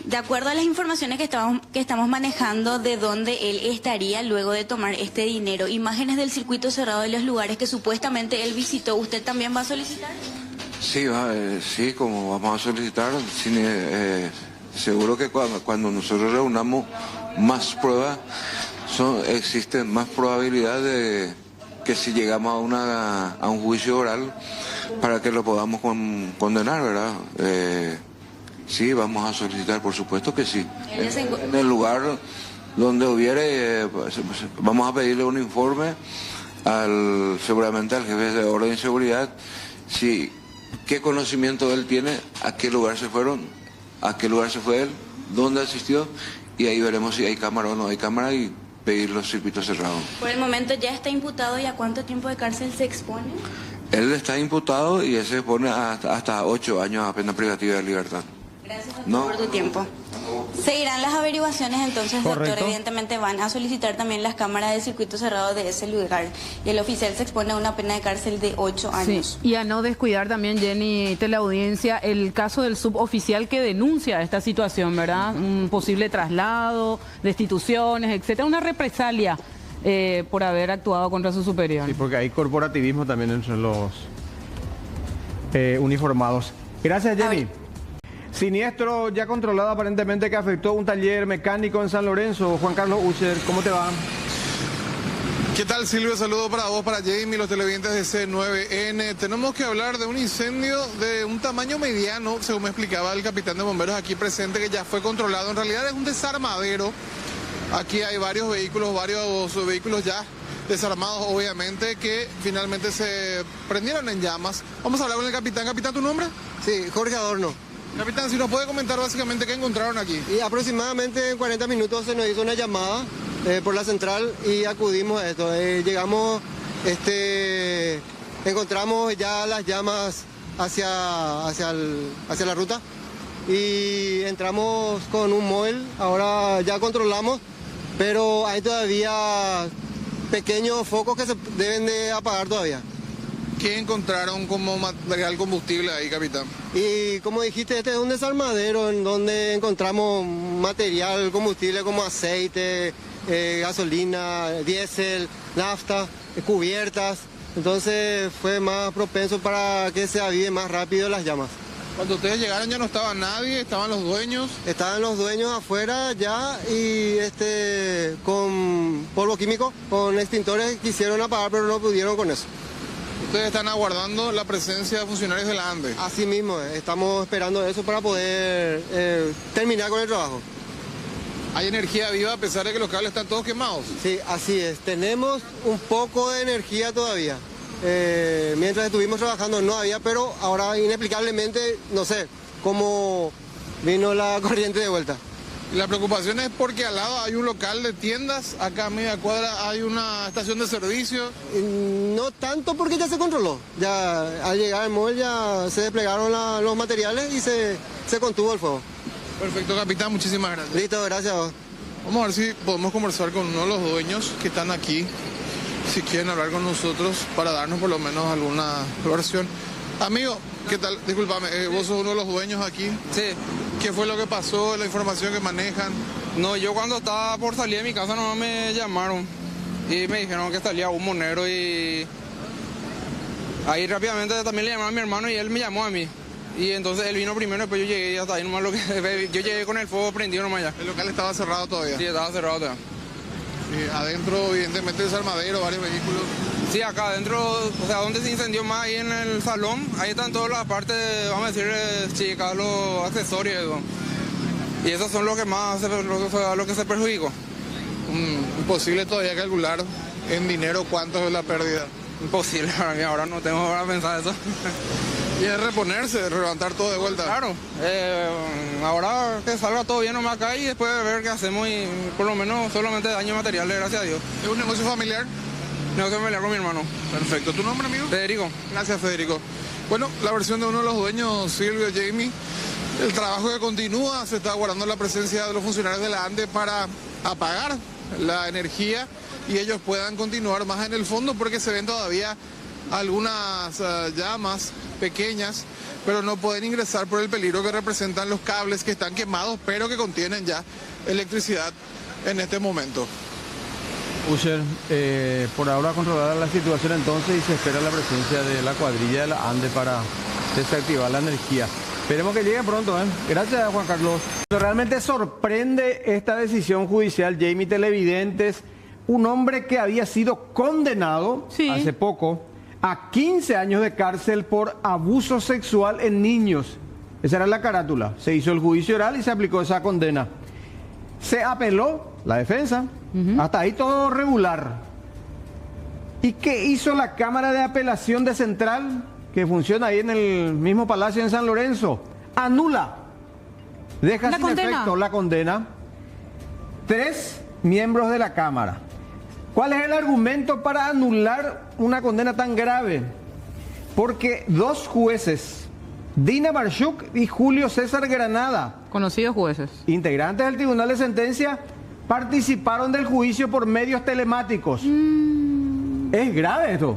de acuerdo a las informaciones que estamos manejando de dónde él estaría luego de tomar este dinero, imágenes del circuito cerrado de los lugares que supuestamente él visitó, ¿usted también va a solicitar? Sí, como vamos a solicitar, seguro que cuando nosotros reunamos más pruebas existen más probabilidades de que si llegamos a un juicio oral para que lo podamos condenar, ¿verdad? Sí, vamos a solicitar, por supuesto que sí. En el lugar donde hubiere, vamos a pedirle un informe seguramente al jefe de orden y seguridad, si qué conocimiento él tiene, a qué lugar se fueron, a qué lugar se fue él, dónde asistió, y ahí veremos si hay cámara o no hay cámara y pedir los circuitos cerrados. Por el momento ya está imputado, ¿y a cuánto tiempo de cárcel se expone? Él está imputado y él se expone hasta 8 años a pena privativa de libertad. Gracias por tu tiempo. Seguirán las averiguaciones entonces, Correcto. doctor. Evidentemente van a solicitar también las cámaras de circuito cerrado de ese lugar. Y el oficial se expone a una pena de cárcel de 8 años. Sí. Y a no descuidar también, Jenny, teleaudiencia, el caso del suboficial que denuncia esta situación, ¿verdad? Un posible traslado, destituciones, etcétera, una represalia por haber actuado contra su superior. Sí, porque hay corporativismo también entre los uniformados. Gracias, Jenny. Siniestro ya controlado aparentemente que afectó un taller mecánico en San Lorenzo. Juan Carlos Ucher, ¿cómo te va? ¿Qué tal, Silvio? Saludo para vos, para Jamie, los televidentes de C9N. Tenemos que hablar de un incendio de un tamaño mediano, según me explicaba el capitán de bomberos aquí presente, que ya fue controlado. En realidad es un desarmadero. Aquí hay varios vehículos ya desarmados, obviamente, que finalmente se prendieron en llamas. Vamos a hablar con el capitán. Capitán, ¿tu nombre? Sí, Jorge Adorno. Capitán, si nos puede comentar básicamente qué encontraron aquí. Y aproximadamente en 40 minutos se nos hizo una llamada por la central y acudimos a esto. Llegamos, encontramos ya las llamas hacia la ruta y entramos con un móvil. Ahora ya controlamos, pero hay todavía pequeños focos que se deben de apagar todavía. ¿Qué encontraron como material combustible ahí, capitán? Y como dijiste, este es un desarmadero en donde encontramos material combustible como aceite, gasolina, diésel, nafta, cubiertas. Entonces fue más propenso para que se aviven más rápido las llamas. Cuando ustedes llegaron ya no estaba nadie, estaban los dueños. Estaban los dueños afuera ya y con polvo químico, con extintores quisieron apagar pero no pudieron con eso. Ustedes están aguardando la presencia de funcionarios de la ANDE. Así mismo, estamos esperando eso para poder terminar con el trabajo. ¿Hay energía viva a pesar de que los cables están todos quemados? Sí, así es. Tenemos un poco de energía todavía. Mientras estuvimos trabajando no había, pero ahora inexplicablemente, no sé, cómo vino la corriente de vuelta. La preocupación es porque al lado hay un local de tiendas, acá a media cuadra hay una estación de servicio. No tanto porque ya se controló. Ya al llegar al móvil ya se desplegaron los materiales y se contuvo el fuego. Perfecto, capitán, muchísimas gracias. Listo, gracias a vos. Vamos a ver si podemos conversar con uno de los dueños que están aquí, si quieren hablar con nosotros para darnos por lo menos alguna versión. Amigo, ¿qué tal? Discúlpame, vos sos uno de los dueños aquí. Sí. ¿Qué fue lo que pasó, la información que manejan? No, yo cuando estaba por salir de mi casa nomás me llamaron y me dijeron que salía humo negro y ahí rápidamente también le llamaron a mi hermano y él me llamó a mí. Y entonces él vino primero, después yo llegué y hasta ahí nomás yo llegué con el fuego prendido nomás ya. ¿El local estaba cerrado todavía? Sí, estaba cerrado todavía. Adentro, evidentemente, desarmadero, varios vehículos. Sí, acá adentro, o sea, donde se incendió más, ahí en el salón, ahí están todas las partes, vamos a decir, chicas, los accesorios. ¿No? Y esos son los que más, lo que se perjudicó. Imposible todavía calcular en dinero cuánto es la pérdida. Imposible para mí, ahora no tengo para pensar eso. Y es reponerse, levantar todo de vuelta. Claro, ahora que salga todo bien nomás acá y después ver qué hacemos y por lo menos solamente daño material, gracias a Dios. ¿Es un negocio familiar? Negocio familiar con mi hermano. Perfecto. ¿Tu nombre, amigo? Federico. Gracias, Federico. Bueno, la versión de uno de los dueños, Silvio, Jamie, el trabajo que continúa, se está guardando la presencia de los funcionarios de la ANDE para apagar la energía y ellos puedan continuar más en el fondo porque se ven todavía algunas llamas pequeñas, pero no pueden ingresar por el peligro que representan los cables que están quemados, pero que contienen ya electricidad en este momento. Usher, por ahora controlar la situación entonces y se espera la presencia de la cuadrilla de la ANDE para desactivar la energía. Esperemos que llegue pronto, ¿eh? Gracias, Juan Carlos. Realmente sorprende esta decisión judicial, Jamie, televidentes, un hombre que había sido condenado hace poco a 15 años de cárcel por abuso sexual en niños. Esa era la carátula. Se hizo el juicio oral y se aplicó esa condena. Se apeló la defensa. Hasta ahí todo regular. ¿Y qué hizo la Cámara de Apelación de Central, que funciona ahí en el mismo Palacio en San Lorenzo? Anula. Deja sin efecto la condena. 3 miembros de la Cámara. ¿Cuál es el argumento para anular una condena tan grave? Porque 2 jueces, Dina Barshuk y Julio César Granada, conocidos jueces, integrantes del Tribunal de Sentencia, participaron del juicio por medios telemáticos. Es grave esto.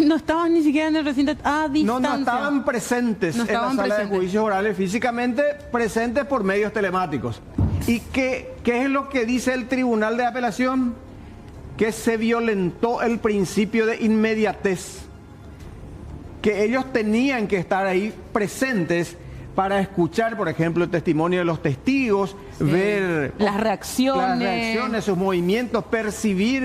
No estaban ni siquiera en el recinto a distancia. No estaban presentes en la sala de juicios orales, físicamente presentes por medios telemáticos. ¿Y qué es lo que dice el Tribunal de Apelación? Que se violentó el principio de inmediatez, que ellos tenían que estar ahí presentes para escuchar, por ejemplo, el testimonio de los testigos, ver las reacciones, sus movimientos, percibir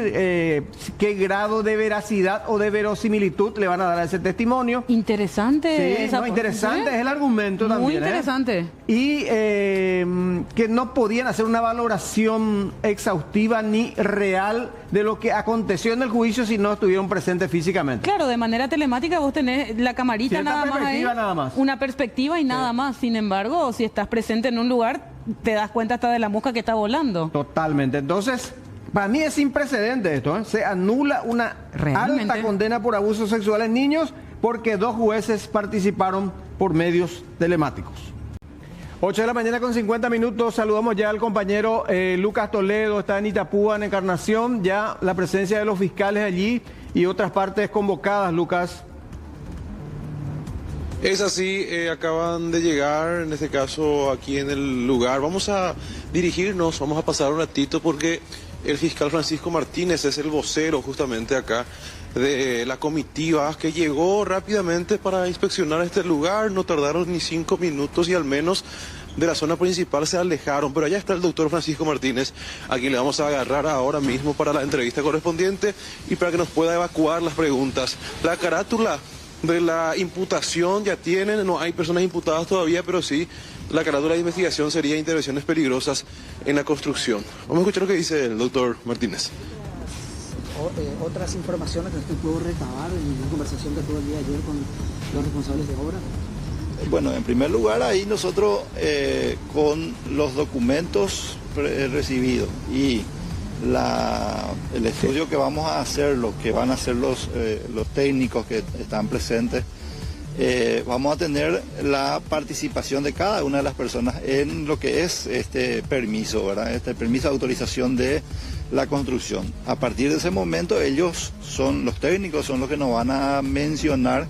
qué grado de veracidad o de verosimilitud le van a dar a ese testimonio. Interesante. Sí, interesante es el argumento también. Muy interesante. Y que no podían hacer una valoración exhaustiva ni real de lo que aconteció en el juicio si no estuvieron presentes físicamente. Claro, de manera telemática vos tenés la camarita nada más, una perspectiva y nada más. Sin embargo, si estás presente en un lugar, te das cuenta hasta de la mosca que está volando. Totalmente. Entonces, para mí es sin precedente esto, ¿eh? Se anula una alta condena por abusos sexuales en niños porque 2 jueces participaron por medios telemáticos. 8 de la mañana con 50 minutos. Saludamos ya al compañero Lucas Toledo, está en Itapúa, en Encarnación. Ya la presencia de los fiscales allí y otras partes convocadas, Lucas. Es así, acaban de llegar, en este caso aquí en el lugar. Vamos a dirigirnos, vamos a pasar un ratito porque el fiscal Francisco Martínez es el vocero justamente acá de la comitiva que llegó rápidamente para inspeccionar este lugar. No tardaron ni 5 minutos y al menos de la zona principal se alejaron. Pero allá está el doctor Francisco Martínez, a quien le vamos a agarrar ahora mismo para la entrevista correspondiente y para que nos pueda evacuar las preguntas. La carátula de la imputación ya tienen, no hay personas imputadas todavía, pero sí, la carátula de investigación sería intervenciones peligrosas en la construcción. Vamos a escuchar lo que dice el doctor Martínez. Otras informaciones que usted pudo recabar en la conversación que tuvo el día de ayer con los responsables de obra. Bueno, en primer lugar, ahí nosotros con los documentos recibidos y el estudio que vamos a hacer, lo que van a hacer los técnicos que están presentes, vamos a tener la participación de cada una de las personas en lo que es este permiso, ¿verdad? Este permiso de autorización de la construcción. A partir de ese momento ellos son los técnicos, son los que nos van a mencionar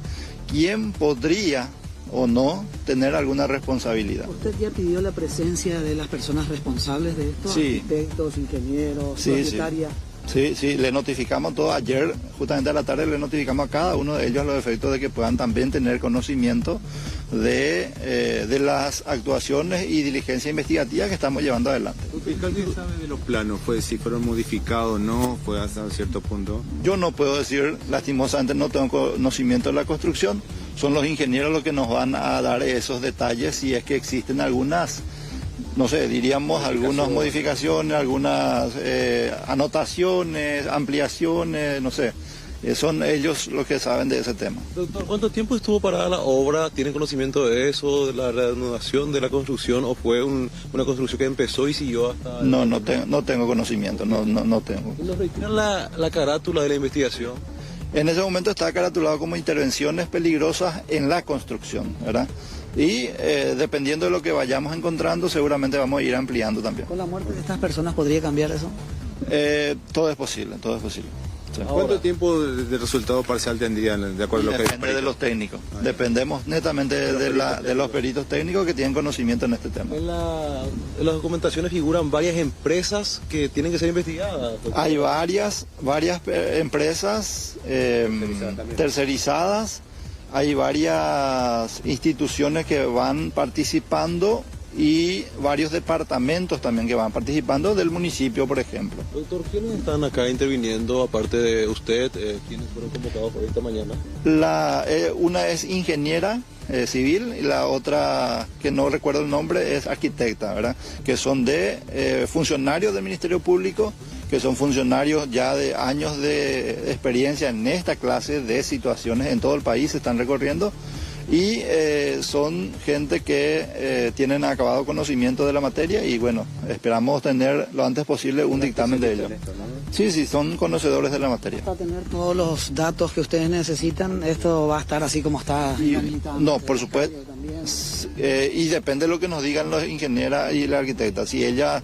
quién podría o no tener alguna responsabilidad. ¿Usted ya pidió la presencia de las personas responsables de esto? Sí. Arquitectos, ingenieros, sí, propietarias. Sí, le notificamos todo. Ayer, justamente a la tarde, le notificamos a cada uno de ellos los efectos de que puedan también tener conocimiento de las actuaciones y diligencias investigativas que estamos llevando adelante. ¿Qué sabe de los planos? Si fueron modificados o no? ¿Fue hasta cierto punto? Yo no puedo decir, lastimosamente no tengo conocimiento de la construcción. Son los ingenieros los que nos van a dar esos detalles si es que existen algunas, no sé, diríamos algunas modificaciones, algunas anotaciones, ampliaciones, no sé. Son ellos los que saben de ese tema. Doctor, ¿cuánto tiempo estuvo parada la obra? ¿Tienen conocimiento de eso, de la reanudación de la construcción, o fue una construcción que empezó y siguió hasta...? No tengo conocimiento, no tengo. ¿Nos retiran la carátula de la investigación? En ese momento está caratulado como intervenciones peligrosas en la construcción, ¿verdad? Y dependiendo de lo que vayamos encontrando, seguramente vamos a ir ampliando también. ¿Con la muerte de estas personas podría cambiar eso? Todo es posible, todo es posible. Sí. ¿Cuánto tiempo de resultado parcial tendrían, de acuerdo a lo que... Depende de los técnicos. Dependemos netamente de los peritos técnicos que tienen conocimiento en este tema. En las documentaciones figuran varias empresas que tienen que ser investigadas. Hay varias empresas tercerizadas. Hay varias instituciones que van participando y varios departamentos también que van participando del municipio, por ejemplo. Doctor, ¿quiénes están acá interviniendo aparte de usted? ¿Quiénes fueron convocados por esta mañana? Una es ingeniera civil y la otra, que no recuerdo el nombre, es arquitecta, ¿verdad? Que son de funcionarios del Ministerio Público, que son funcionarios ya de años de experiencia en esta clase de situaciones en todo el país, se están recorriendo. Y son gente que tienen acabado conocimiento de la materia y bueno, esperamos tener lo antes posible un dictamen de ello. Sí, son conocedores de la materia. Para tener todos los datos que ustedes necesitan, ¿esto va a estar así como está? No, por supuesto. Y depende de lo que nos digan los ingenieros y la arquitecta. Si ellas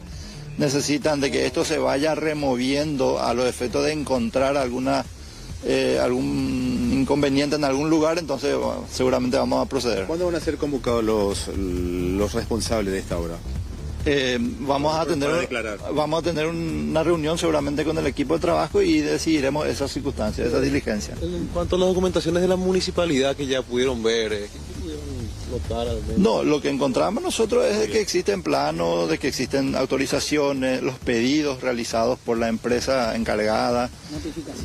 necesitan de que esto se vaya removiendo a los efectos de encontrar algún inconveniente en algún lugar, entonces seguramente vamos a proceder. ¿Cuándo van a ser convocados los responsables de esta obra? Vamos a tener una reunión seguramente con el equipo de trabajo y decidiremos esas circunstancias, esas diligencias. En cuanto a las documentaciones de la municipalidad que ya pudieron ver, ¿qué pudieron notar al menos? No, lo que encontramos nosotros es de que existen planos, de que existen autorizaciones, los pedidos realizados por la empresa encargada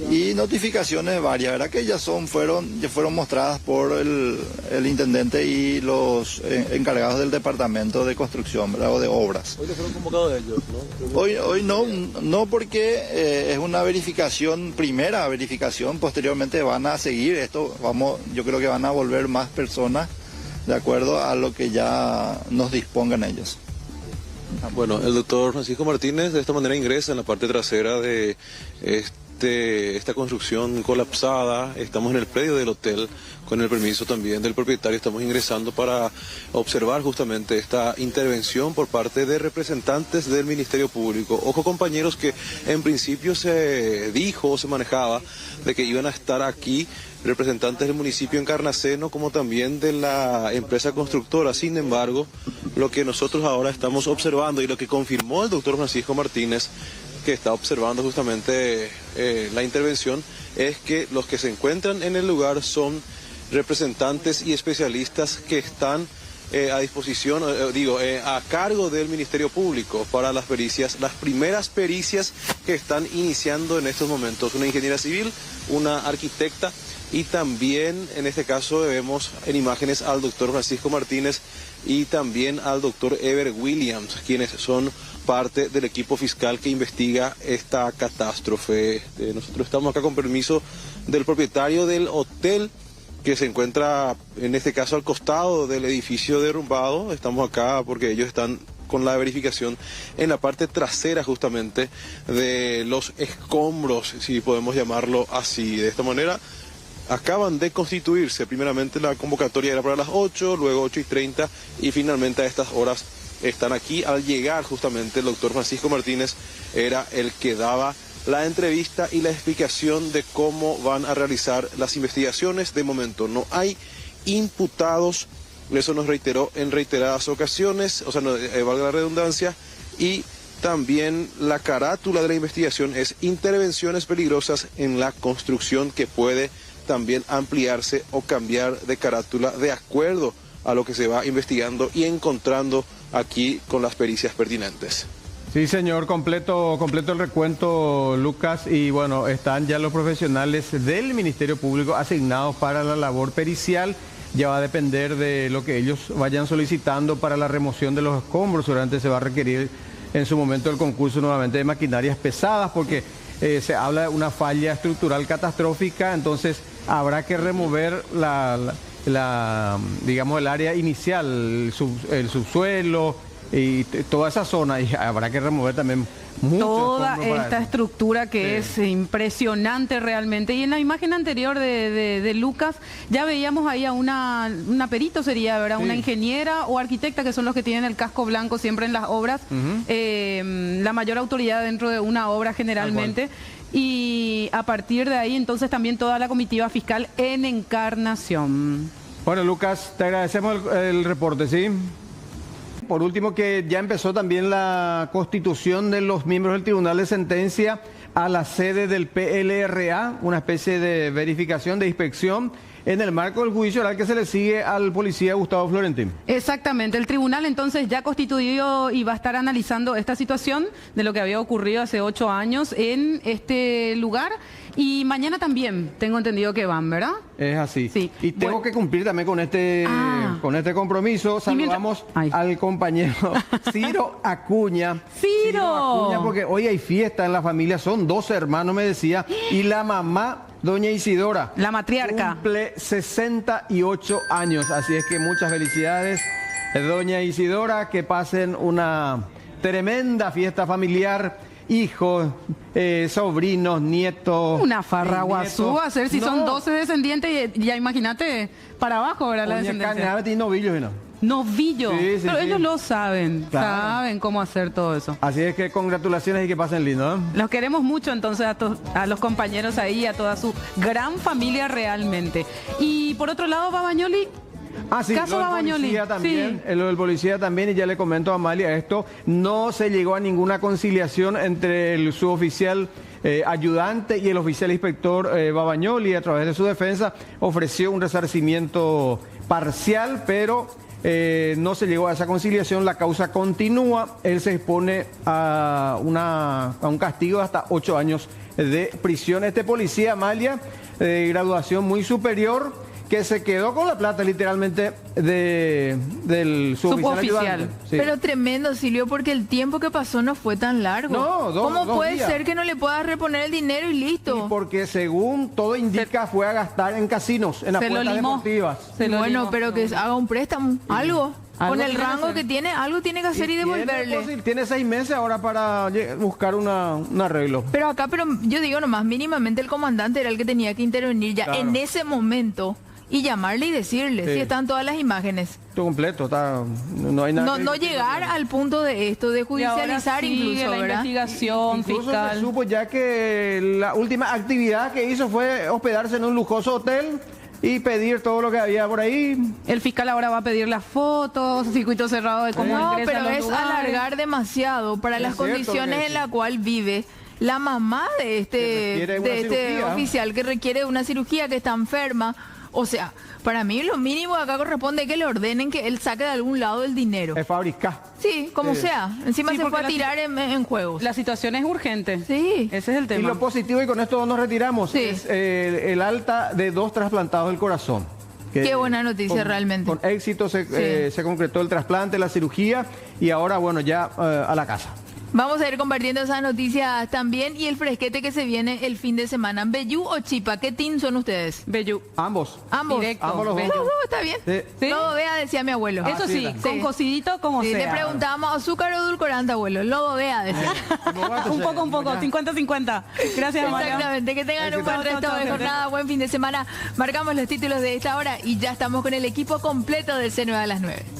y notificaciones varias, ¿verdad? Que ya fueron mostradas por el intendente y los encargados del departamento de construcción, ¿verdad? O de obras. Hoy no fueron convocados ellos, ¿no? Hoy no porque es una primera verificación, posteriormente van a seguir esto, yo creo que van a volver más personas de acuerdo a lo que ya nos dispongan ellos. Bueno, el doctor Francisco Martínez de esta manera ingresa en la parte trasera de esta construcción colapsada. Estamos en el predio del hotel, con el permiso también del propietario. Estamos ingresando para observar justamente esta intervención por parte de representantes del Ministerio Público. Ojo, compañeros, que en principio se manejaba de que iban a estar aquí representantes del municipio Encarnaceno como también de la empresa constructora. Sin embargo, lo que nosotros ahora estamos observando y lo que confirmó el doctor Francisco Martínez, que está observando justamente la intervención, es que los que se encuentran en el lugar son representantes y especialistas que están a disposición, a cargo del Ministerio Público para las pericias, las primeras pericias que están iniciando en estos momentos. Una ingeniera civil, una arquitecta y también en este caso vemos en imágenes al doctor Francisco Martínez y también al doctor Ever Williams, quienes son parte del equipo fiscal que investiga esta catástrofe. Nosotros estamos acá con permiso del propietario del hotel, que se encuentra en este caso al costado del edificio derrumbado. Estamos acá porque ellos están con la verificación en la parte trasera justamente de los escombros, si podemos llamarlo así. De esta manera acaban de constituirse. Primeramente la convocatoria era para las 8, luego 8:30 y finalmente a estas horas están aquí. Al llegar justamente el doctor Francisco Martínez era el que daba la entrevista y la explicación de cómo van a realizar las investigaciones. De momento no hay imputados, eso nos reiteró en reiteradas ocasiones, valga la redundancia, y también la carátula de la investigación es intervenciones peligrosas en la construcción, que puede también ampliarse o cambiar de carátula de acuerdo a lo que se va investigando y encontrando aquí con las pericias pertinentes. Sí, señor, completo el recuento, Lucas, y bueno, están ya los profesionales del Ministerio Público asignados para la labor pericial. Ya va a depender de lo que ellos vayan solicitando para la remoción de los escombros. Seguramente se va a requerir en su momento el concurso nuevamente de maquinarias pesadas, porque se habla de una falla estructural catastrófica, entonces habrá que remover digamos, el área inicial, el subsuelo y toda esa zona, y habrá que remover también toda esta estructura que es impresionante realmente. Y en la imagen anterior de Lucas ya veíamos ahí a una perito, sería, ¿verdad? Sí. Una ingeniera o arquitecta, que son los que tienen el casco blanco siempre en las obras, la mayor autoridad dentro de una obra generalmente. Y a partir de ahí entonces también toda la comitiva fiscal en Encarnación. Bueno, Lucas, te agradecemos el reporte, ¿sí? Por último, que ya empezó también la constitución de los miembros del Tribunal de Sentencia a la sede del PLRA, una especie de verificación, de inspección, en el marco del juicio oral que se le sigue al policía Gustavo Florentín. Exactamente, el tribunal entonces ya constituyó y va a estar analizando esta situación de lo que había ocurrido hace 8 años en este lugar. Y mañana también, tengo entendido que van, ¿verdad? Es así. Sí. Y tengo que cumplir también con este compromiso. Saludamos al compañero Ciro Acuña. ¡Ciro! Acuña, porque hoy hay fiesta en la familia, son 12 hermanos, me decía, y la mamá, doña Isidora. La matriarca. Cumple 68 años, así es que muchas felicidades, doña Isidora, que pasen una tremenda fiesta familiar. Hijos, sobrinos, nietos. Una farraguazú a hacer si son 12 descendientes, ya imagínate para abajo, ¿verdad? La descendencia. Novillos, ¿no? Novillos. Sí, pero sí. ellos lo saben, Claro. saben cómo hacer todo eso. Así es que congratulaciones y que pasen lindo, ¿eh? Los queremos mucho entonces a los compañeros ahí, a toda su gran familia realmente. Y por otro lado, Babañoli. Sí, Caso lo del Babañoli. policía también, Sí. lo del policía también, y ya le comento a Amalia esto, no se llegó a ninguna conciliación entre el suboficial ayudante y el oficial inspector Babañoli. A través de su defensa ofreció un resarcimiento parcial, pero no se llegó a esa conciliación, la causa continúa, él se expone a un castigo de hasta 8 años de prisión. Este policía, Amalia, de graduación muy superior, que se quedó con la plata literalmente del suboficial ayudante. Sí. Pero tremendo, Silvio, porque el tiempo que pasó no fue tan largo. No, ¿Cómo dos puede días. ser que no le puedas reponer el dinero y listo? Y porque según todo indica fue a gastar en casinos, en apuestas deportivas. Bueno, pero que haga un préstamo, algo. Con el rango que tiene, algo tiene que hacer y devolverle. Tiene 6 meses ahora para buscar un arreglo. Pero yo digo nomás, mínimamente el comandante era el que tenía que intervenir ya en ese momento y llamarle y decirle, si están todas las imágenes. Todo completo, no hay nada. No llegar al punto de esto, de judicializar incluso, la ¿verdad? investigación Incluso fiscal. se supo ya que la última actividad que hizo fue hospedarse en un lujoso hotel y pedir todo lo que había por ahí. El fiscal ahora va a pedir las fotos, circuito cerrado de cómo No, ingresa pero a los es lugares. alargar demasiado para las condiciones en las cuales vive la mamá de este oficial que requiere una cirugía, que está enferma. O sea, para mí lo mínimo acá corresponde que le ordenen que él saque de algún lado el dinero. Es fabricar. Sí, como sea. Encima Sí, se fue porque a tirar en juegos. La situación es urgente. Sí. Ese es el tema. Y lo positivo, y con esto nos retiramos, es el alta de 2 trasplantados del corazón. Qué buena noticia realmente. Con éxito se concretó el trasplante, la cirugía, y ahora, bueno, ya a la casa. Vamos a ir compartiendo esas noticias también y el fresquete que se viene el fin de semana. ¿Bellú o Chipa? ¿Qué team son ustedes? Bellú. Ambos. Ambos. Directo. Ambos los dos. Está bien. Sí. Lodo vea, decía mi abuelo. Eso sí, con cocidito como sea. Le preguntábamos, ¿azúcar o edulcorante, abuelo? Lodo vea, decía. un poco, 50-50. Gracias, Amalia. Exactamente, que tengan un buen resto de jornada, buen fin de semana. Marcamos los títulos de esta hora y ya estamos con el equipo completo del C9 a las 9.